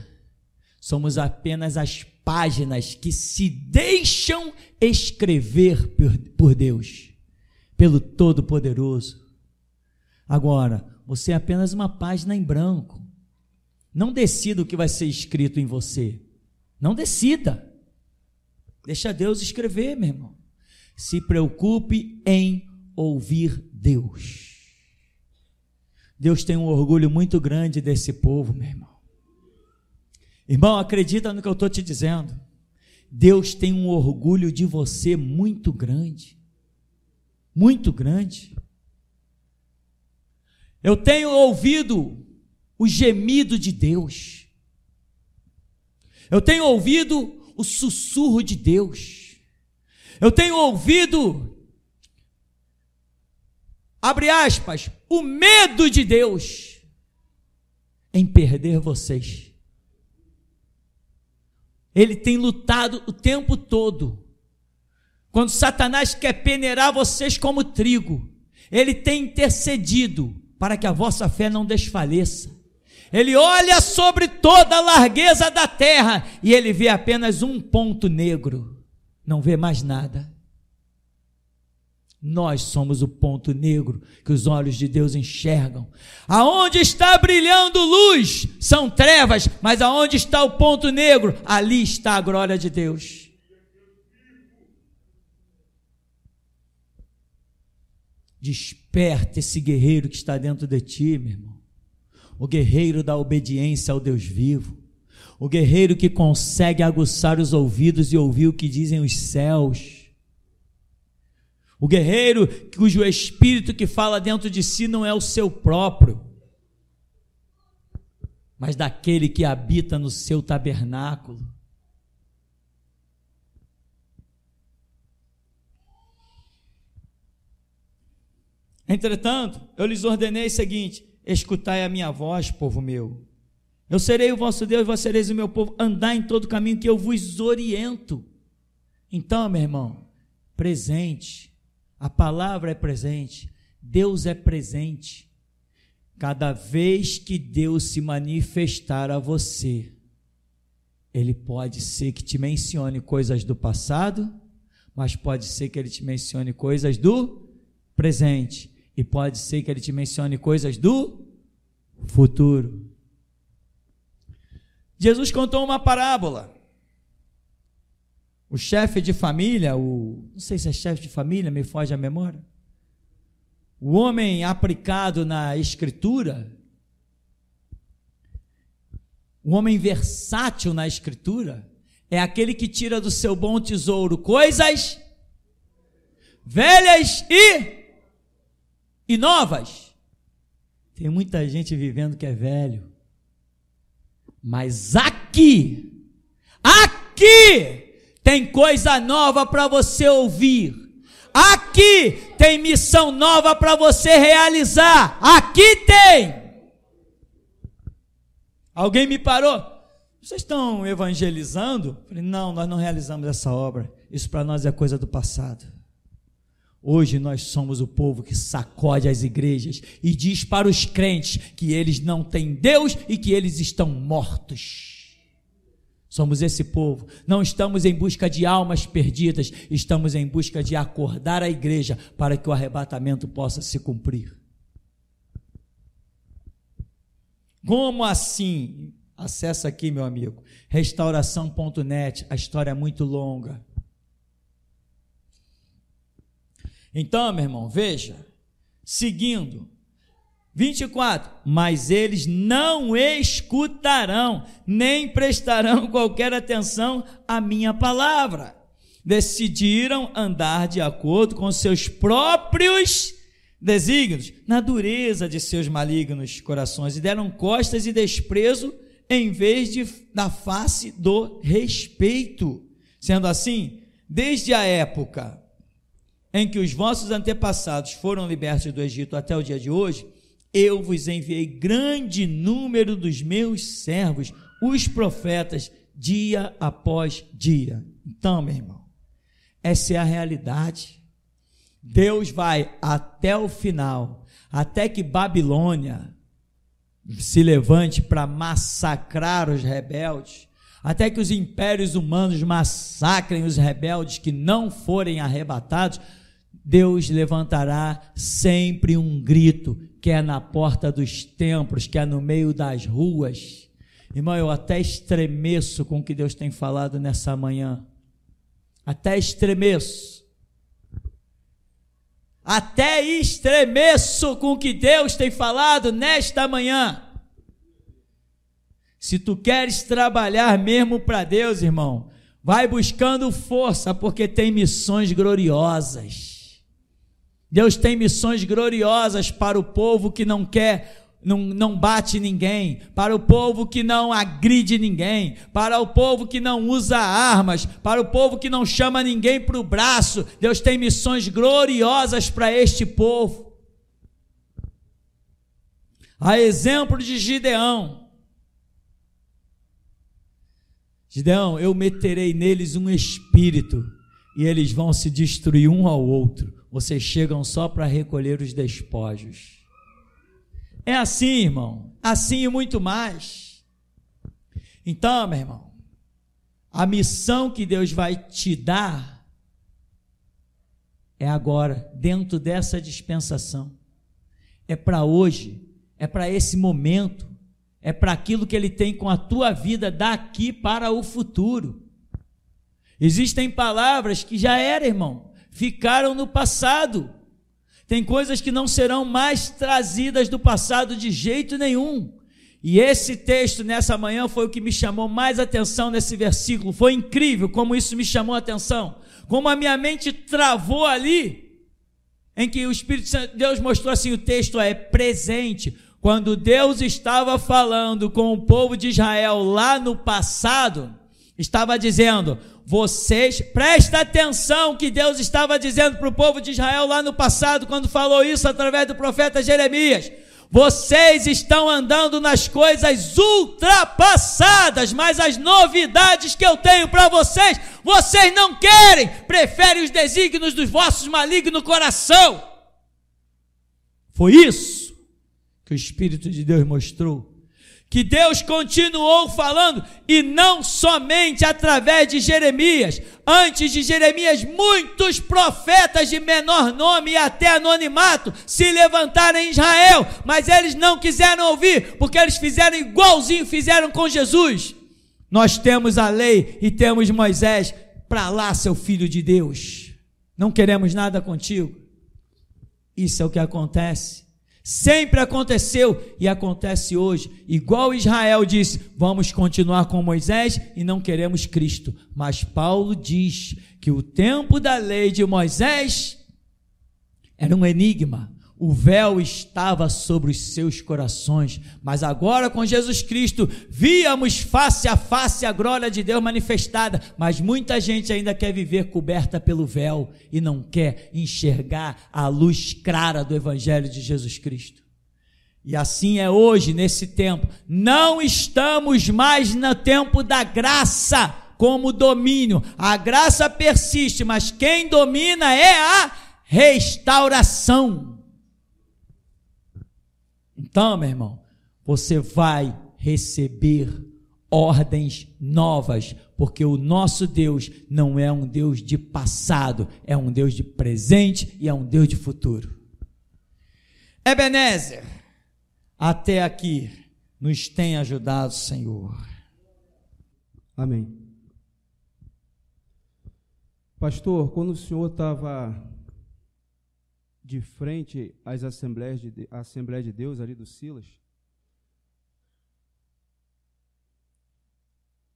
Speaker 2: Somos apenas as páginas que se deixam escrever por Deus, pelo Todo-Poderoso. Agora, você é apenas uma página em branco. Não decida o que vai ser escrito em você. Não decida. Deixa Deus escrever, meu irmão. Se preocupe em ouvir Deus. Deus tem um orgulho muito grande desse povo, meu irmão. Irmão, acredita no que eu estou te dizendo. Deus tem um orgulho de você muito grande. Muito grande. Eu tenho ouvido o gemido de Deus. Eu tenho ouvido o sussurro de Deus. Eu tenho ouvido, abre aspas, o medo de Deus em perder vocês.
Speaker 3: Ele tem lutado o tempo todo. Quando Satanás quer peneirar vocês como trigo, ele tem intercedido para que a vossa fé não desfaleça. Ele olha sobre toda a largueza da terra e ele vê apenas um ponto negro, não vê mais nada. Nós somos o ponto negro que os olhos de Deus enxergam. Aonde está brilhando luz são trevas, mas aonde está o ponto negro, ali está a glória de Deus. Desperta esse guerreiro que está dentro de ti, meu irmão. O guerreiro da obediência ao Deus vivo. O guerreiro que consegue aguçar os ouvidos e ouvir o que dizem os céus. O guerreiro cujo espírito que fala dentro de si não é o seu próprio, mas daquele que habita no seu tabernáculo. Entretanto, eu lhes ordenei o seguinte: escutai a minha voz, povo meu. Eu serei o vosso Deus, vós sereis o meu povo. Andai em todo caminho que eu vos oriento. Então, meu irmão, presente. A palavra é presente. Deus é presente. Cada vez que Deus se manifestar a você, Ele pode ser que te mencione coisas do passado, mas pode ser que Ele te mencione coisas do presente. E pode ser que Ele te mencione coisas do futuro. Jesus contou uma parábola. O chefe de família, não sei se é chefe de família, me foge a memória. O homem aplicado na escritura, o homem versátil na escritura, é aquele que tira do seu bom tesouro coisas velhas e novas. Tem muita gente vivendo que é velho, mas aqui tem coisa nova para você ouvir, aqui tem missão nova para você realizar, aqui tem. Alguém me parou: vocês estão evangelizando? Eu falei: não, nós não realizamos essa obra, isso para nós é coisa do passado. Hoje nós somos o povo que sacode as igrejas e diz para os crentes que eles não têm Deus e que eles estão mortos. Somos esse povo. Não estamos em busca de almas perdidas, estamos em busca de acordar a igreja para que o arrebatamento possa se cumprir. Como assim? Acessa aqui, meu amigo, restauração.net, a história é muito longa. Então, meu irmão, veja, seguindo, 24, mas eles não escutarão, nem prestarão qualquer atenção à minha palavra. Decidiram andar de acordo com seus próprios desígnios, na dureza de seus malignos corações, e deram costas e desprezo em vez da face do respeito. Sendo assim, desde a época em que os vossos antepassados foram libertos do Egito até o dia de hoje, eu vos enviei grande número dos meus servos, os profetas, dia após dia. Então, meu irmão, essa é a realidade. Deus vai até o final, até que Babilônia se levante para massacrar os rebeldes, até que os impérios humanos massacrem os rebeldes que não forem arrebatados. Deus levantará sempre um grito, que é na porta dos templos, que é no meio das ruas. Irmão, eu até estremeço com o que Deus tem falado nessa manhã. Até estremeço com o que Deus tem falado nesta manhã. Se tu queres trabalhar mesmo para Deus, irmão, vai buscando força, porque tem missões gloriosas. Deus tem missões gloriosas para o povo que não bate ninguém, para o povo que não agride ninguém, para o povo que não usa armas, para o povo que não chama ninguém para o braço. Deus tem missões gloriosas para este povo. A exemplo de Gideão. Gideão, eu meterei neles um espírito e eles vão se destruir um ao outro. Vocês chegam só para recolher os despojos. É assim, irmão, assim e muito mais. Então, meu irmão, a missão que Deus vai te dar é agora, dentro dessa dispensação. É para hoje, é para esse momento, é para aquilo que Ele tem com a tua vida daqui para o futuro. Existem palavras que já eram, irmão, ficaram no passado. Tem coisas que não serão mais trazidas do passado de jeito nenhum. E esse texto nessa manhã foi o que me chamou mais atenção nesse versículo. Foi incrível como isso me chamou a atenção. Como a minha mente travou ali, em que o Espírito Santo, Deus mostrou assim, o texto é presente. Quando Deus estava falando com o povo de Israel lá no passado, estava dizendo, vocês, presta atenção que Deus estava dizendo para o povo de Israel lá no passado, quando falou isso através do profeta Jeremias, vocês estão andando nas coisas ultrapassadas, mas as novidades que eu tenho para vocês, vocês não querem, preferem os desígnios dos vossos malignos coração. Foi isso que o Espírito de Deus mostrou, que Deus continuou falando, e não somente através de Jeremias. Antes de Jeremias, muitos profetas de menor nome e até anonimato se levantaram em Israel, mas eles não quiseram ouvir, porque eles fizeram igualzinho fizeram com Jesus. Nós temos a lei e temos Moisés, para lá, seu filho de Deus, não queremos nada contigo. Isso é o que acontece. Sempre aconteceu e acontece hoje, igual Israel disse, vamos continuar com Moisés e não queremos Cristo, mas Paulo diz que o tempo da lei de Moisés era um enigma, o véu estava sobre os seus corações, mas agora com Jesus Cristo, víamos face a face a glória de Deus manifestada, mas muita gente ainda quer viver coberta pelo véu, e não quer enxergar a luz clara do Evangelho de Jesus Cristo. E assim é hoje, nesse tempo, não estamos mais no tempo da graça, como domínio, a graça persiste, mas quem domina é a restauração. Então, meu irmão, você vai receber ordens novas, porque o nosso Deus não é um Deus de passado, é um Deus de presente e é um Deus de futuro. Ebenezer, até aqui nos tem ajudado, Senhor.
Speaker 4: Amém. Pastor, quando o senhor estava de frente às Assembleias de Deus ali do Silas,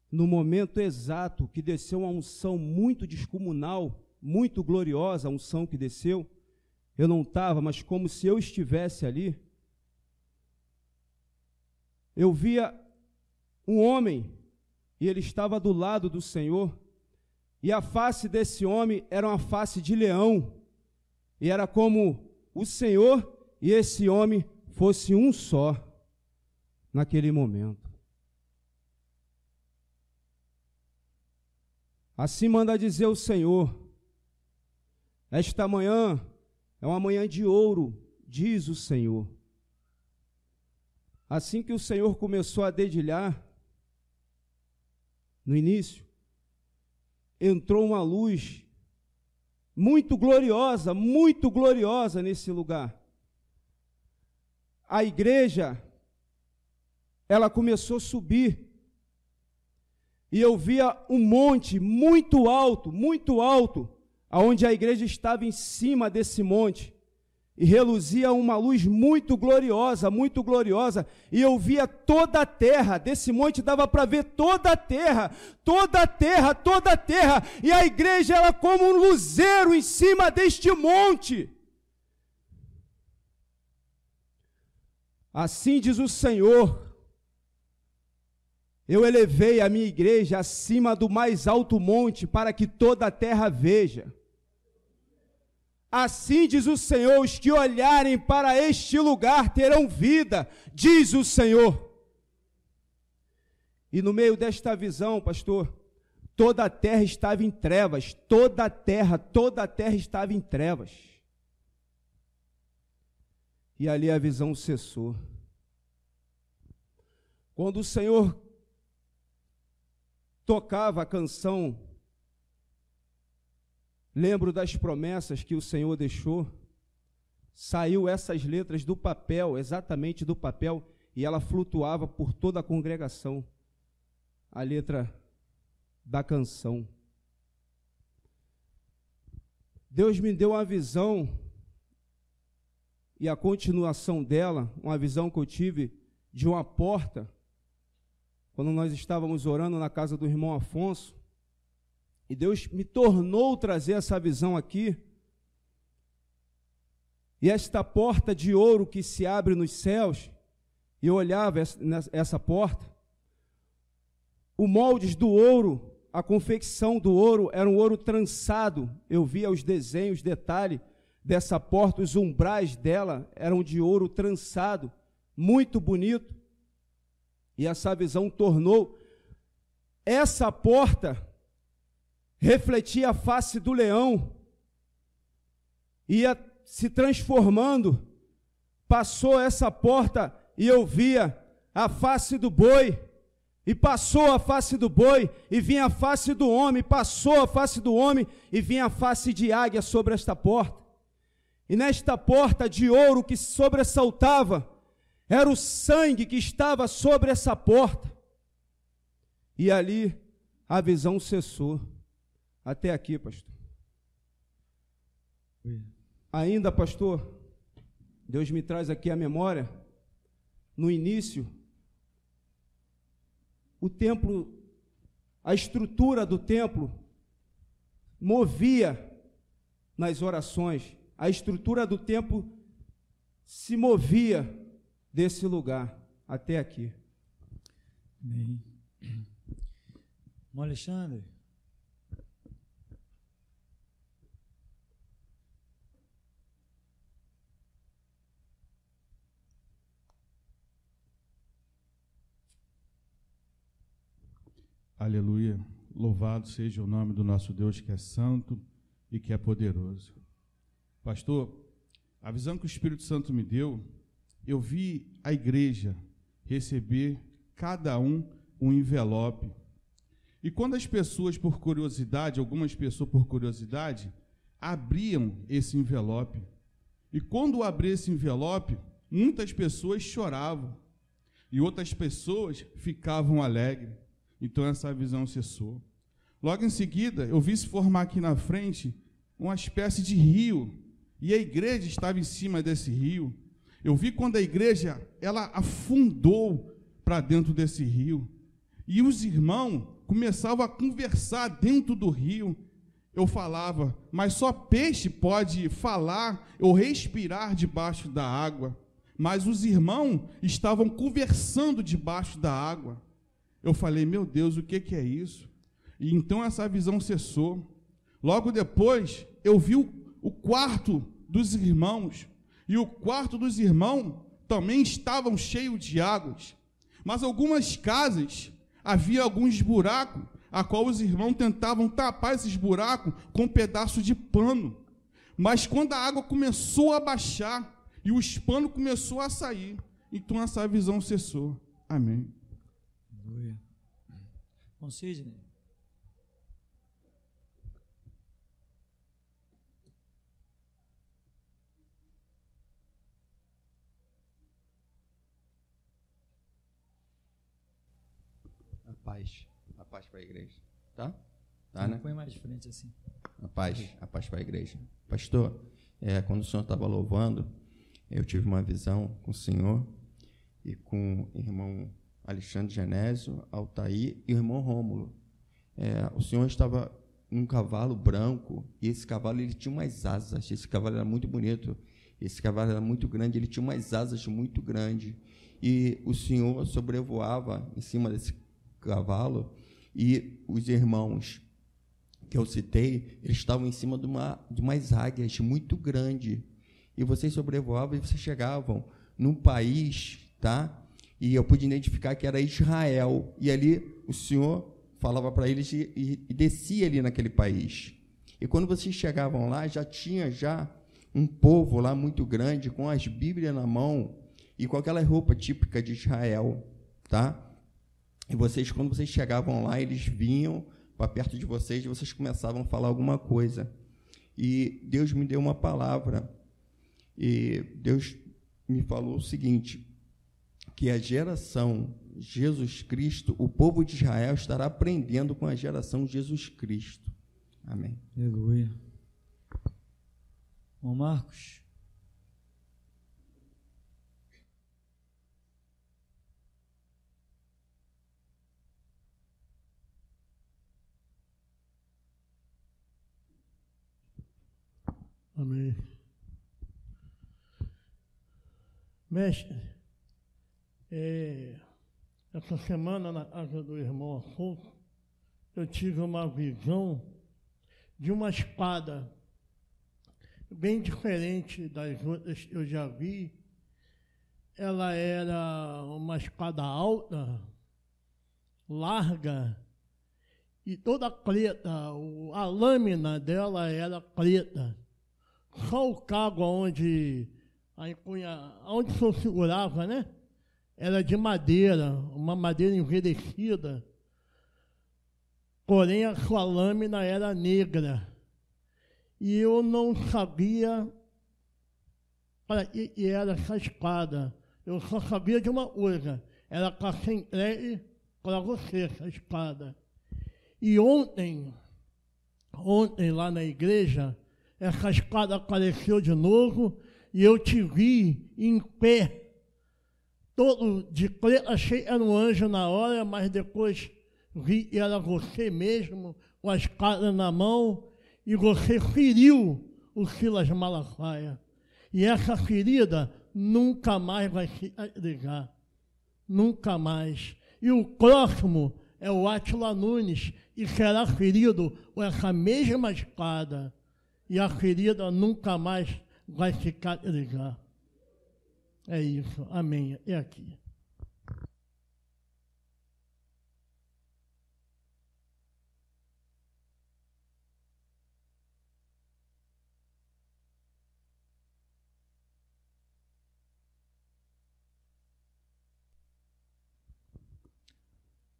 Speaker 4: no momento exato que desceu uma unção muito descomunal, muito gloriosa, a unção que desceu, eu não estava, mas como se eu estivesse ali, eu via um homem, e ele estava do lado do Senhor, e a face desse homem era uma face de leão, e era como o Senhor e esse homem fosse um só, naquele momento. Assim manda dizer o Senhor, esta manhã é uma manhã de ouro, diz o Senhor. Assim que o Senhor começou a dedilhar, no início, entrou uma luz muito gloriosa nesse lugar. A igreja, ela começou a subir, e eu via um monte muito alto, aonde a igreja estava em cima desse monte, e reluzia uma luz muito gloriosa, e eu via toda a terra, desse monte dava para ver toda a terra, e a igreja era como um luzeiro em cima deste monte. Assim diz o Senhor, eu elevei a minha igreja acima do mais alto monte, para que toda a terra veja. Assim diz o Senhor, os que olharem para este lugar terão vida, diz o Senhor. E no meio desta visão, pastor, toda a terra estava em trevas, toda a terra estava em trevas. E ali a visão cessou. Quando o Senhor tocava a canção, lembro das promessas que o Senhor deixou, saiu essas letras do papel, exatamente do papel, e ela flutuava por toda a congregação, a letra da canção. Deus me deu uma visão, e a continuação dela, uma visão que eu tive de uma porta, quando nós estávamos orando na casa do irmão Afonso, e Deus me tornou trazer essa visão aqui, e esta porta de ouro que se abre nos céus, e eu olhava essa porta, o molde do ouro, a confecção do ouro, era um ouro trançado, eu via os desenhos, detalhe dessa porta, os umbrais dela eram de ouro trançado, muito bonito, e essa visão tornou, essa porta refletia a face do leão, ia se transformando, passou essa porta e eu via a face do boi, e passou a face do boi, e vinha a face do homem, passou a face do homem, e vinha a face de águia sobre esta porta. E nesta porta de ouro que sobressaltava, era o sangue que estava sobre essa porta. E ali a visão cessou. Até aqui, pastor. Ainda, pastor, Deus me traz aqui a memória, no início, o templo, a estrutura do templo movia nas orações, a estrutura do templo se movia desse lugar até aqui.
Speaker 3: Bem. Irmão Alexandre.
Speaker 5: Aleluia, louvado seja o nome do nosso Deus que é santo e que é poderoso. Pastor, a visão que o Espírito Santo me deu, eu vi a igreja receber cada um envelope. E quando as pessoas por curiosidade, algumas pessoas por curiosidade, abriam esse envelope. E quando abria esse envelope, muitas pessoas choravam e outras pessoas ficavam alegres. Então essa visão cessou. Logo em seguida, eu vi se formar aqui na frente uma espécie de rio, e a igreja estava em cima desse rio. Eu vi quando a igreja, ela afundou para dentro desse rio, e os irmãos começavam a conversar dentro do rio. Eu falava, mas só peixe pode falar ou respirar debaixo da água. Mas os irmãos estavam conversando debaixo da água. Eu falei, meu Deus, o que é isso? E então essa visão cessou. Logo depois, eu vi o quarto dos irmãos, e o quarto dos irmãos também estavam cheios de águas. Mas algumas casas, havia alguns buracos, a qual os irmãos tentavam tapar esses buracos com um pedaço de pano. Mas quando a água começou a baixar, e os panos começou a sair, então essa visão cessou. Amém.
Speaker 3: Aleluia. Bom, Sidney.
Speaker 6: A paz para a igreja, tá? Tá, né?
Speaker 3: Põe mais de frente assim.
Speaker 6: A paz para a igreja. Pastor, quando o senhor estava louvando, eu tive uma visão com o senhor e com o irmão Alexandre Genésio, Altair e o irmão Rômulo. O senhor estava num cavalo branco, e esse cavalo ele tinha umas asas. Esse cavalo era muito bonito, esse cavalo era muito grande, ele tinha umas asas muito grandes, e o senhor sobrevoava em cima desse cavalo, e os irmãos que eu citei, eles estavam em cima de umas águias muito grandes, e vocês sobrevoavam e vocês chegavam num país, tá? e eu pude identificar que era Israel. E ali o Senhor falava para eles e descia ali naquele país. E quando vocês chegavam lá, já tinha um povo lá muito grande, com as Bíblias na mão e com aquela roupa típica de Israel, tá? E vocês, quando vocês chegavam lá, eles vinham para perto de vocês e vocês começavam a falar alguma coisa. E Deus me deu uma palavra, e Deus me falou o seguinte, que a geração Jesus Cristo, o povo de Israel estará aprendendo com a geração Jesus Cristo. Amém.
Speaker 3: Aleluia. Bom, Marcos.
Speaker 7: Amém. Mestre, essa semana na casa do irmão Afonso, eu tive uma visão de uma espada bem diferente das outras que eu já vi. Ela era uma espada alta, larga e toda preta. A lâmina dela era preta. Só o cabo onde o senhor segurava, né? Era de madeira, uma madeira envelhecida. Porém, a sua lâmina era negra. E eu não sabia para que era essa espada. Eu só sabia de uma coisa. Ela está sem entregue para você, essa espada. E ontem lá na igreja, essa espada apareceu de novo e eu te vi em pé. Todo de preto, achei que era um anjo na hora, mas depois vi que era você mesmo, com a espada na mão, e você feriu o Silas Malafaia. E essa ferida nunca mais vai se ligar. Nunca mais. E o próximo é o Átila Nunes, e será ferido com essa mesma espada. E a ferida nunca mais vai cicatrizar. É isso. Amém. É aqui.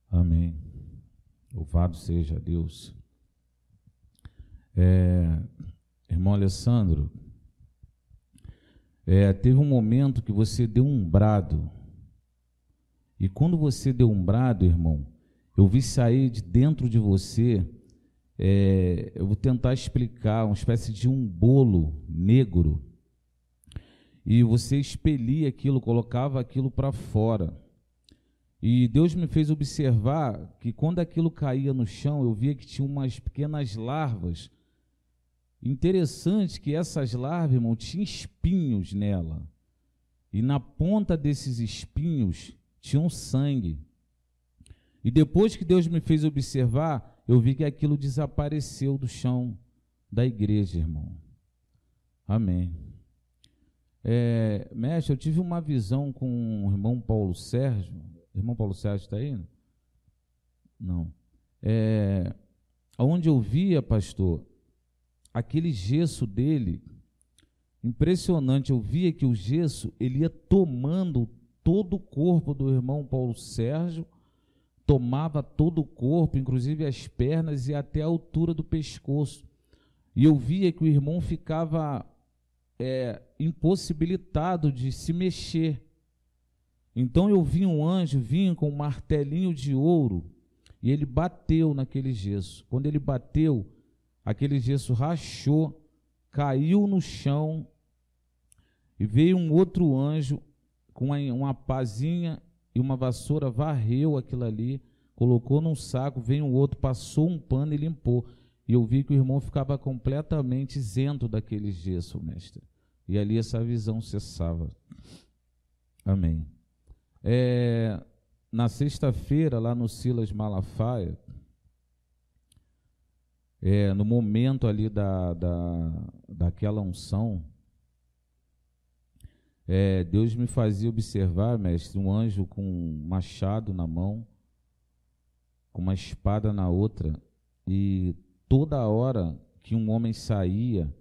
Speaker 5: Amém. Louvado seja Deus. Irmão Alessandro, teve um momento que você deu um brado. E quando você deu um brado, irmão, eu vi sair de dentro de você, eu vou tentar explicar, uma espécie de um bolo negro. E você expelia aquilo, colocava aquilo para fora. E Deus me fez observar que quando aquilo caía no chão, eu via que tinha umas pequenas larvas. Interessante que essas larvas, irmão, tinham espinhos nela. E na ponta desses espinhos tinha sangue. E depois que Deus me fez observar, eu vi que aquilo desapareceu do chão da igreja, irmão. Amém. Mestre, eu tive uma visão com o irmão Paulo Sérgio. O irmão Paulo Sérgio está aí? Não. Onde eu via, pastor, aquele gesso dele, impressionante, eu via que o gesso, ele ia tomando todo o corpo do irmão Paulo Sérgio, tomava todo o corpo, inclusive as pernas e até a altura do pescoço. E eu via que o irmão ficava impossibilitado de se mexer. Então eu vi um anjo, vinha com um martelinho de ouro, e ele bateu naquele gesso. Quando ele bateu, aquele gesso rachou, caiu no chão, e veio um outro anjo com uma pazinha e uma vassoura, varreu aquilo ali, colocou num saco, veio um outro, passou um pano e limpou. E eu vi que o irmão ficava completamente isento daquele gesso, mestre. E ali essa visão cessava. Amém. Na sexta-feira, lá no Silas Malafaia, no momento ali daquela unção,
Speaker 8: Deus me fazia observar, mestre, um anjo com um machado na mão, com uma espada na outra, e toda hora que um homem saía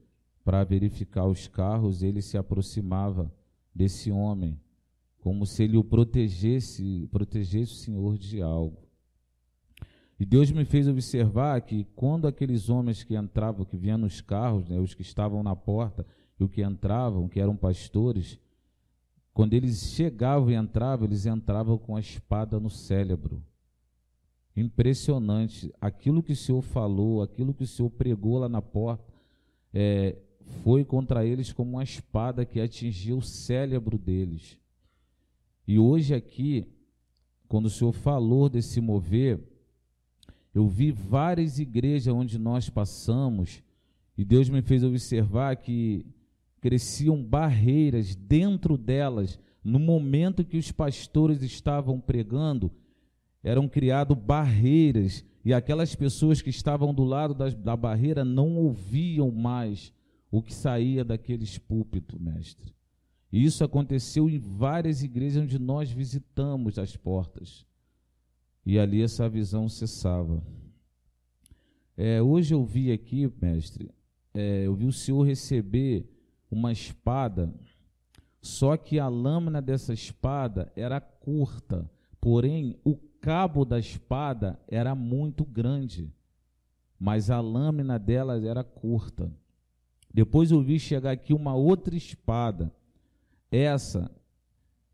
Speaker 8: para verificar os carros, ele se aproximava desse homem, como se ele o protegesse o Senhor de algo. E Deus me fez observar que quando aqueles homens que entravam, que vinham nos carros, né, os que estavam na porta e os que entravam, que eram pastores, quando eles chegavam e entravam, eles entravam com a espada no cérebro. Impressionante. Aquilo que o Senhor falou, aquilo que o Senhor pregou lá na porta, foi contra eles como uma espada que atingiu o cérebro deles. E hoje aqui, quando o Senhor falou desse mover, eu vi várias igrejas onde nós passamos, e Deus me fez observar que cresciam barreiras dentro delas. No momento que os pastores estavam pregando, eram criadas barreiras, e aquelas pessoas que estavam do lado da barreira não ouviam mais o que saía daqueles púlpitos, mestre. E isso aconteceu em várias igrejas onde nós visitamos as portas. E ali essa visão cessava. Hoje eu vi aqui, mestre, eu vi o Senhor receber uma espada, só que a lâmina dessa espada era curta, porém o cabo da espada era muito grande, mas a lâmina dela era curta. Depois eu vi chegar aqui uma outra espada, essa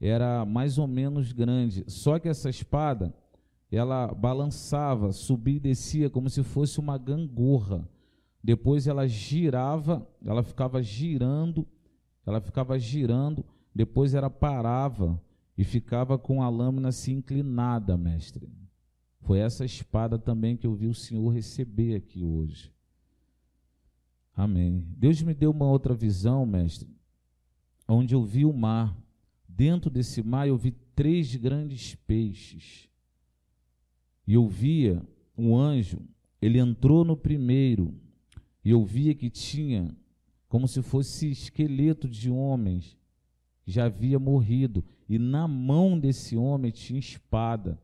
Speaker 8: era mais ou menos grande, só que essa espada, ela balançava, subia e descia como se fosse uma gangorra. Depois ela girava, ela ficava girando, depois ela parava e ficava com a lâmina assim inclinada, mestre. Foi essa espada também que eu vi o Senhor receber aqui hoje. Amém. Deus me deu uma outra visão, mestre, onde eu vi o mar. Dentro desse mar eu vi 3 grandes peixes. E eu via um anjo, ele entrou no primeiro, e eu via que tinha como se fosse esqueleto de homens que já havia morrido, e na mão desse homem tinha espada.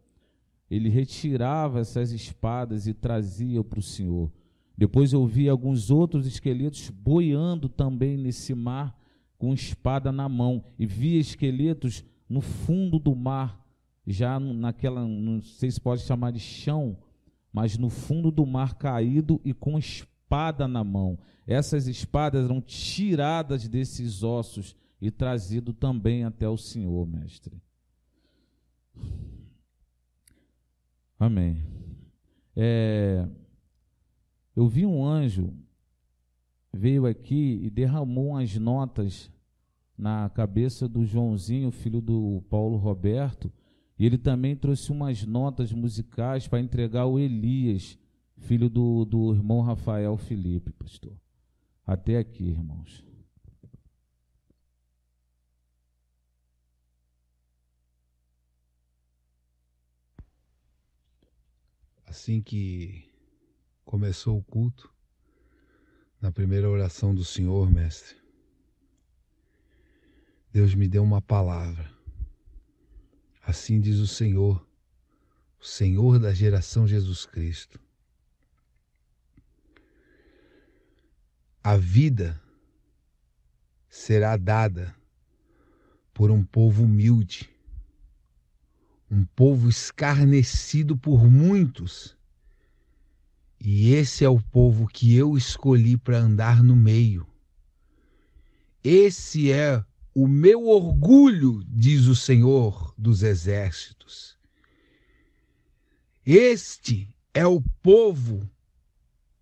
Speaker 8: Ele retirava essas espadas e trazia para o Senhor. Depois eu vi alguns outros esqueletos boiando também nesse mar, com espada na mão, e via esqueletos no fundo do mar, já naquela, não sei se pode chamar de chão, mas no fundo do mar caído e com espada na mão. Essas espadas eram tiradas desses ossos e trazido também até o Senhor, mestre. Amém. Eu vi um anjo, veio aqui e derramou umas notas na cabeça do Joãozinho, filho do Paulo Roberto, e ele também trouxe umas notas musicais para entregar ao Elias, filho do irmão Rafael Felipe, pastor. Até aqui, irmãos.
Speaker 9: Assim que começou o culto, na primeira oração do Senhor, mestre, Deus me deu uma palavra. Assim diz o Senhor da geração Jesus Cristo. A vida será dada por um povo humilde, um povo escarnecido por muitos, e esse é o povo que eu escolhi para andar no meio. Esse é o meu orgulho, diz o Senhor dos Exércitos. Este é o povo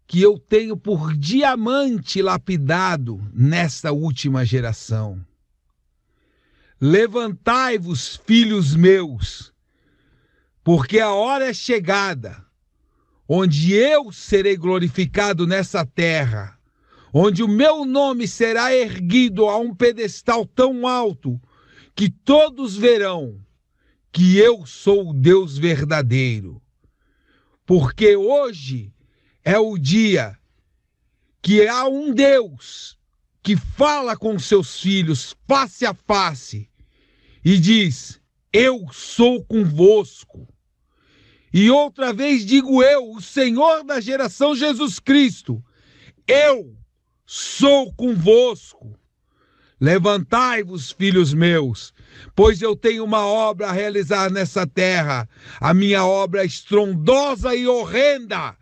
Speaker 9: que eu tenho por diamante lapidado nesta última geração. Levantai-vos, filhos meus, porque a hora é chegada, onde eu serei glorificado nessa terra, onde o meu nome será erguido a um pedestal tão alto que todos verão que eu sou o Deus verdadeiro. Porque hoje é o dia que há um Deus que fala com seus filhos face a face e diz: eu sou convosco. E outra vez digo eu, o Senhor da geração Jesus Cristo, eu sou convosco. Levantai-vos, filhos meus, pois eu tenho uma obra a realizar nessa terra. A minha obra é estrondosa e horrenda,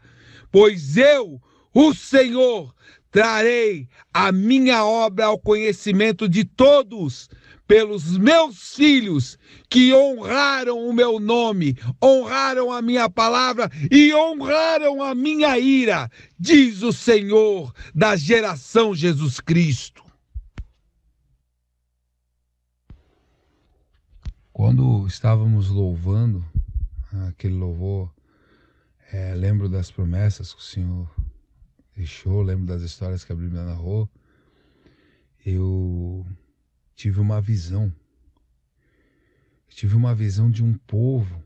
Speaker 9: pois eu, o Senhor, trarei a minha obra ao conhecimento de todos, pelos meus filhos que honraram o meu nome, honraram a minha palavra e honraram a minha ira, diz o Senhor da geração Jesus Cristo.
Speaker 10: Quando estávamos louvando aquele louvor, lembro das promessas que o Senhor deixou, lembro das histórias que a Bíblia narrou. Eu tive uma visão. Eu tive uma visão de um povo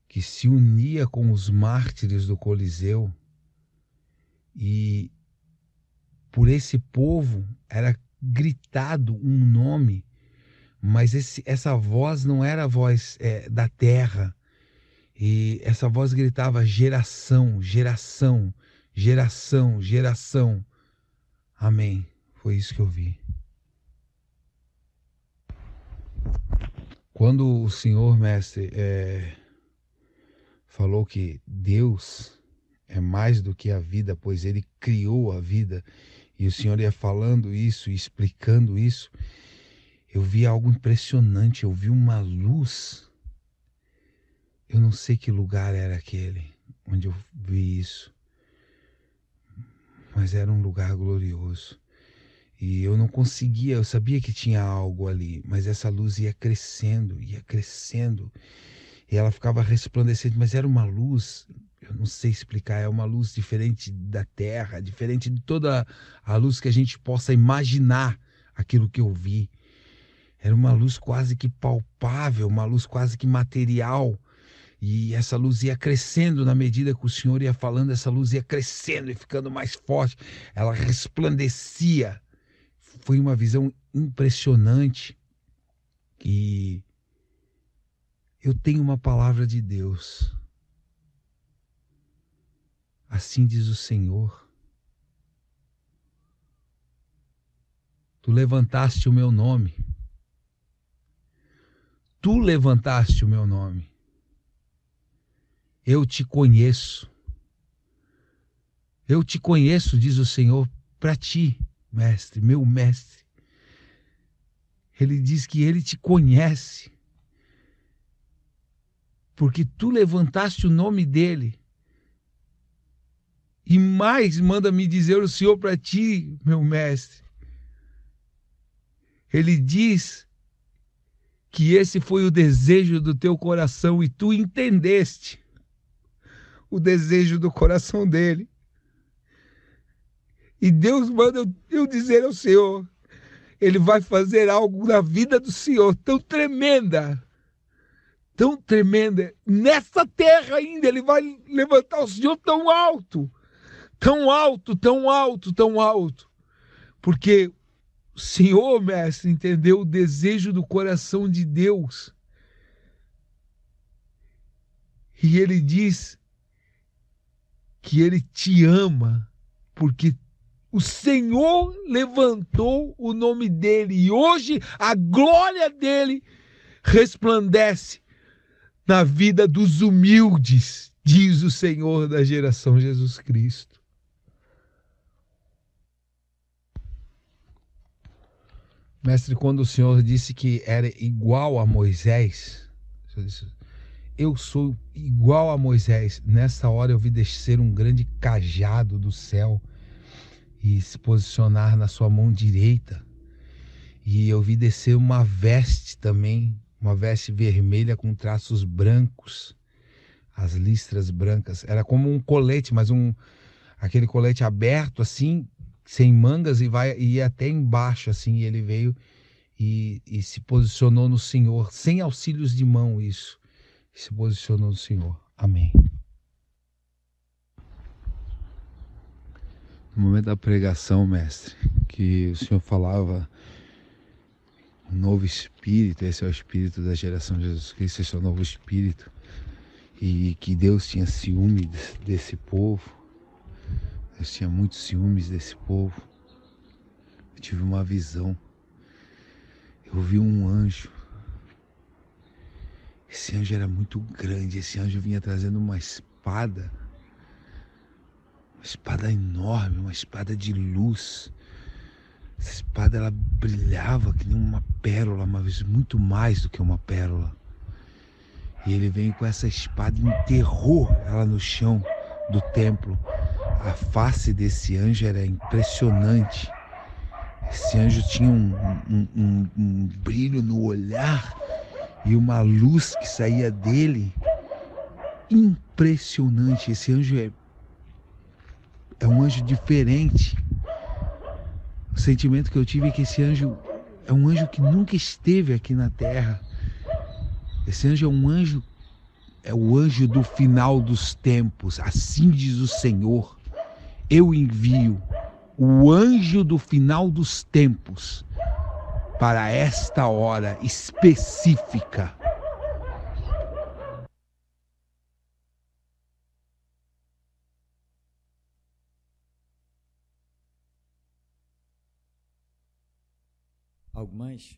Speaker 10: que se unia com os mártires do Coliseu, e por esse povo era gritado um nome, mas essa voz não era a voz da terra, e essa voz gritava: geração, geração, geração, geração. Amém. Foi isso que eu vi. Quando o Senhor, mestre, falou que Deus é mais do que a vida, pois Ele criou a vida, e o Senhor ia falando isso, explicando isso, eu vi algo impressionante. Eu vi uma luz. Eu não sei que lugar era aquele onde eu vi isso, mas era um lugar glorioso. E eu não conseguia, eu sabia que tinha algo ali, mas essa luz ia crescendo, e ela ficava resplandecendo, mas era uma luz, eu não sei explicar, é uma luz diferente da terra, diferente de toda a luz que a gente possa imaginar aquilo que eu vi. Era uma luz quase que palpável, uma luz quase que material. E essa luz ia crescendo na medida que o Senhor ia falando, essa luz ia crescendo e ficando mais forte. Ela resplandecia. Foi uma visão impressionante. E eu tenho uma palavra de Deus. Assim diz o Senhor. Tu levantaste o meu nome. Tu levantaste o meu nome. Eu te conheço. Eu te conheço, diz o Senhor, para ti, mestre, meu mestre. Ele diz que Ele te conhece, porque tu levantaste o nome dEle. E mais manda me dizer o Senhor para ti, meu mestre. Ele diz que esse foi o desejo do teu coração e tu entendeste o desejo do coração dele. E Deus manda eu dizer ao Senhor, Ele vai fazer algo na vida do Senhor tão tremenda, nessa terra ainda. Ele vai levantar o Senhor tão alto, tão alto, tão alto, tão alto, porque o Senhor, mestre, entendeu o desejo do coração de Deus. E Ele diz que Ele te ama, porque o Senhor levantou o nome dEle. E hoje a glória dEle resplandece na vida dos humildes, diz o Senhor da geração Jesus Cristo. Mestre, quando o Senhor disse que era igual a Moisés, eu sou igual a Moisés. Nessa hora eu vi descer um grande cajado do céu e se posicionar na sua mão direita. E eu vi descer uma veste também, uma veste vermelha com traços brancos, as listras brancas. Era como um colete, mas aquele colete aberto assim, sem mangas, e ia até embaixo assim. E ele veio e se posicionou no Senhor, sem auxílios de mão, isso. Se posicionou no Senhor. Amém. No momento da pregação, mestre, que o senhor falava um novo espírito, esse é o espírito da geração de Jesus Cristo, esse é o novo espírito, e que Deus tinha ciúme desse povo, Deus tinha muitos ciúmes desse povo. Eu tive uma visão, eu vi um anjo, esse anjo era muito grande, esse anjo vinha trazendo uma espada enorme, uma espada de luz. Essa espada, ela brilhava que nem uma pérola, mas muito mais do que uma pérola. E ele veio com essa espada e enterrou ela no chão do templo. A face desse anjo era impressionante. Esse anjo tinha um brilho no olhar e uma luz que saía dele impressionante. Esse anjo é um anjo diferente. O sentimento que eu tive é que esse anjo é um anjo que nunca esteve aqui na terra. Esse anjo é o anjo do final dos tempos. Assim diz o Senhor: eu envio o anjo do final dos tempos para esta hora específica.
Speaker 2: Algo mais?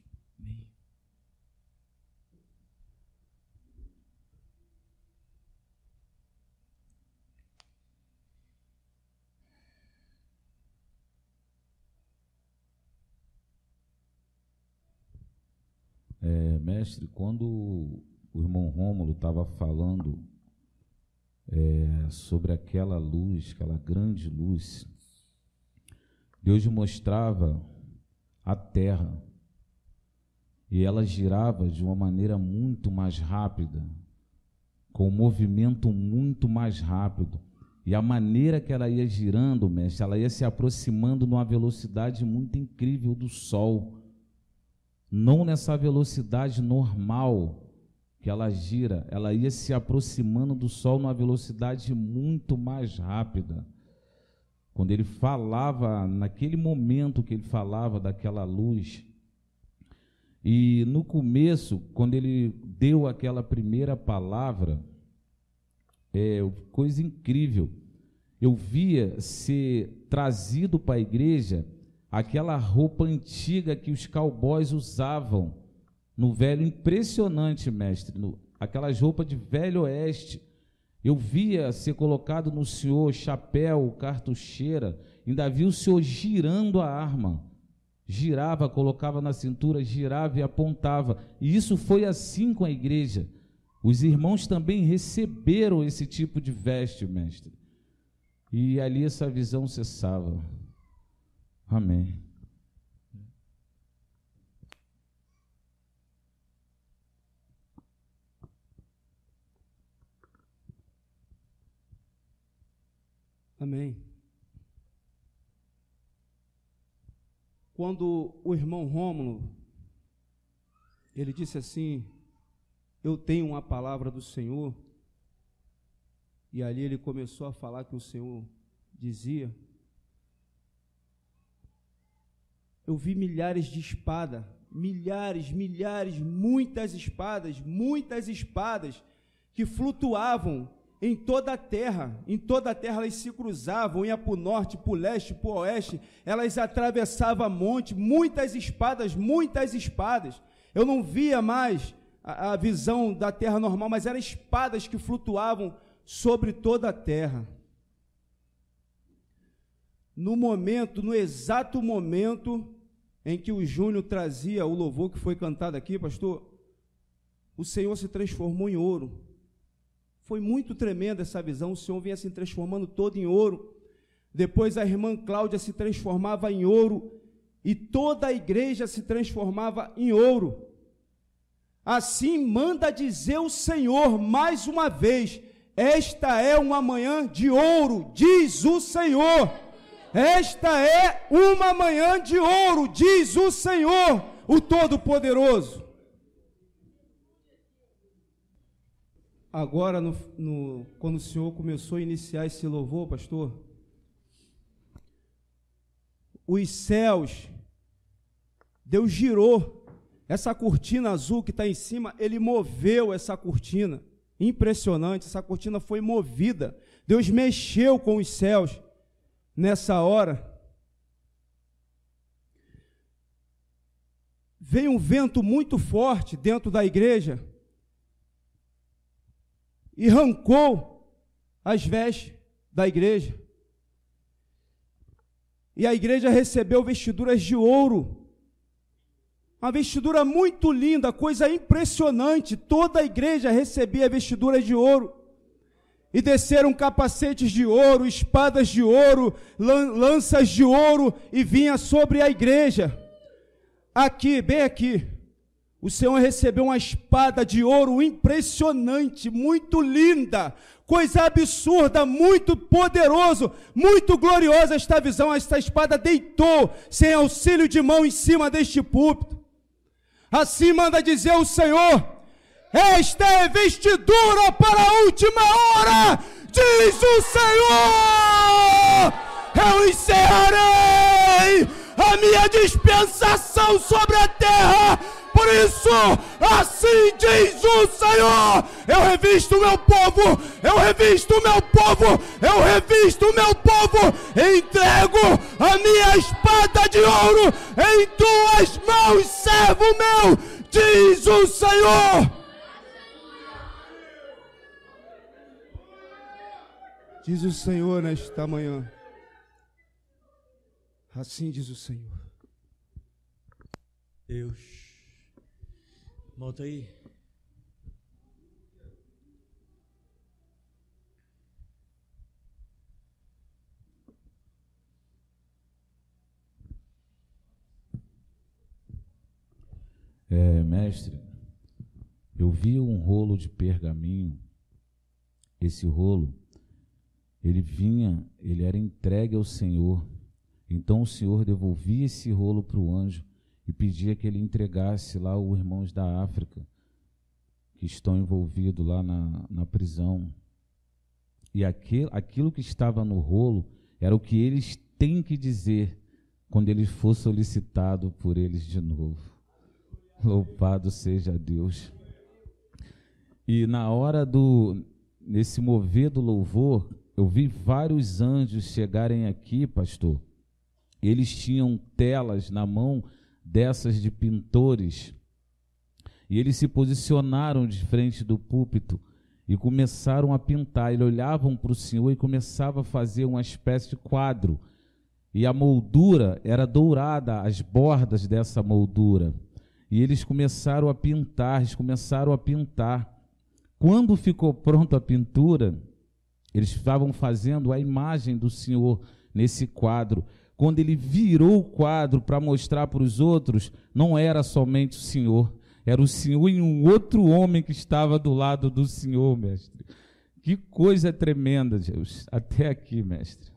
Speaker 8: Mestre, quando o irmão Rômulo estava falando sobre aquela luz, aquela grande luz, Deus mostrava a terra e ela girava de uma maneira muito mais rápida, com um movimento muito mais rápido. E a maneira que ela ia girando, mestre, ela ia se aproximando numa velocidade muito incrível do Sol. Não nessa velocidade normal que ela gira, ela ia se aproximando do Sol numa velocidade muito mais rápida. Quando ele falava, naquele momento que ele falava daquela luz, e no começo, quando ele deu aquela primeira palavra, coisa incrível, eu via ser trazido para a igreja aquela roupa antiga que os cowboys usavam no velho, impressionante, mestre, aquelas roupas de velho oeste. Eu via ser colocado no senhor chapéu, cartucheira, ainda vi o senhor girando a arma, girava, colocava na cintura, girava e apontava, e isso foi assim com a igreja. Os irmãos também receberam esse tipo de veste, mestre, e ali essa visão cessava. Amém.
Speaker 4: Amém. Quando o irmão Rômulo, ele disse assim: eu tenho uma palavra do Senhor, e ali ele começou a falar que o Senhor dizia, eu vi milhares de espadas, milhares, muitas espadas que flutuavam em toda a terra elas se cruzavam, ia para o norte, para o leste, para o oeste, elas atravessavam monte, muitas espadas, eu não via mais a visão da terra normal, mas eram espadas que flutuavam sobre toda a terra. No exato momento em que o Júnior trazia o louvor que foi cantado aqui, pastor, o Senhor se transformou em ouro. Foi muito tremenda essa visão, o Senhor vinha se transformando todo em ouro. Depois a irmã Cláudia se transformava em ouro, e toda a igreja se transformava em ouro. Assim manda dizer o Senhor mais uma vez: esta é uma manhã de ouro, diz o Senhor. Esta é uma manhã de ouro, diz o Senhor, o Todo-Poderoso. Agora, quando o Senhor começou a iniciar esse louvor, pastor, os céus, Deus girou essa cortina azul que está em cima, Ele moveu essa cortina, impressionante, essa cortina foi movida, Deus mexeu com os céus nessa hora. Veio um vento muito forte dentro da igreja e arrancou as vestes da igreja. E a igreja recebeu vestiduras de ouro, uma vestidura muito linda, coisa impressionante. Toda a igreja recebia vestiduras de ouro. E desceram capacetes de ouro, espadas de ouro, lanças de ouro, e vinha sobre a igreja. Aqui, bem aqui, o Senhor recebeu uma espada de ouro impressionante, muito linda, coisa absurda, muito poderoso, muito gloriosa esta visão. Esta espada deitou, sem auxílio de mão, em cima deste púlpito. Assim manda dizer o Senhor: esta é vestidura para a última hora, diz o Senhor. Eu encerrarei a minha dispensação sobre a terra. Por isso, assim diz o Senhor: eu revisto o meu povo, eu revisto o meu povo, eu revisto o meu povo, entrego a minha espada de ouro em tuas mãos, servo meu, diz o Senhor. Diz o Senhor nesta manhã. Assim diz o Senhor.
Speaker 3: Deus. Volta aí.
Speaker 8: Mestre, eu vi um rolo de pergaminho. Esse rolo, ele era entregue ao Senhor. Então o Senhor devolvia esse rolo para o anjo e pedia que ele entregasse lá os irmãos da África que estão envolvidos lá na prisão. E aquilo que estava no rolo era o que eles têm que dizer quando ele for solicitado por eles de novo. Louvado seja Deus. E na hora nesse mover do louvor, eu vi vários anjos chegarem aqui, pastor. Eles tinham telas na mão dessas de pintores, e eles se posicionaram de frente do púlpito e começaram a pintar. Eles olhavam para o Senhor e começavam a fazer uma espécie de quadro, e a moldura era dourada, as bordas dessa moldura, e eles começaram a pintar, Quando ficou pronta a pintura, eles estavam fazendo a imagem do Senhor nesse quadro. Quando ele virou o quadro para mostrar para os outros, não era somente o Senhor, era o Senhor e um outro homem que estava do lado do Senhor, mestre. Que coisa tremenda, Deus. Até aqui, mestre.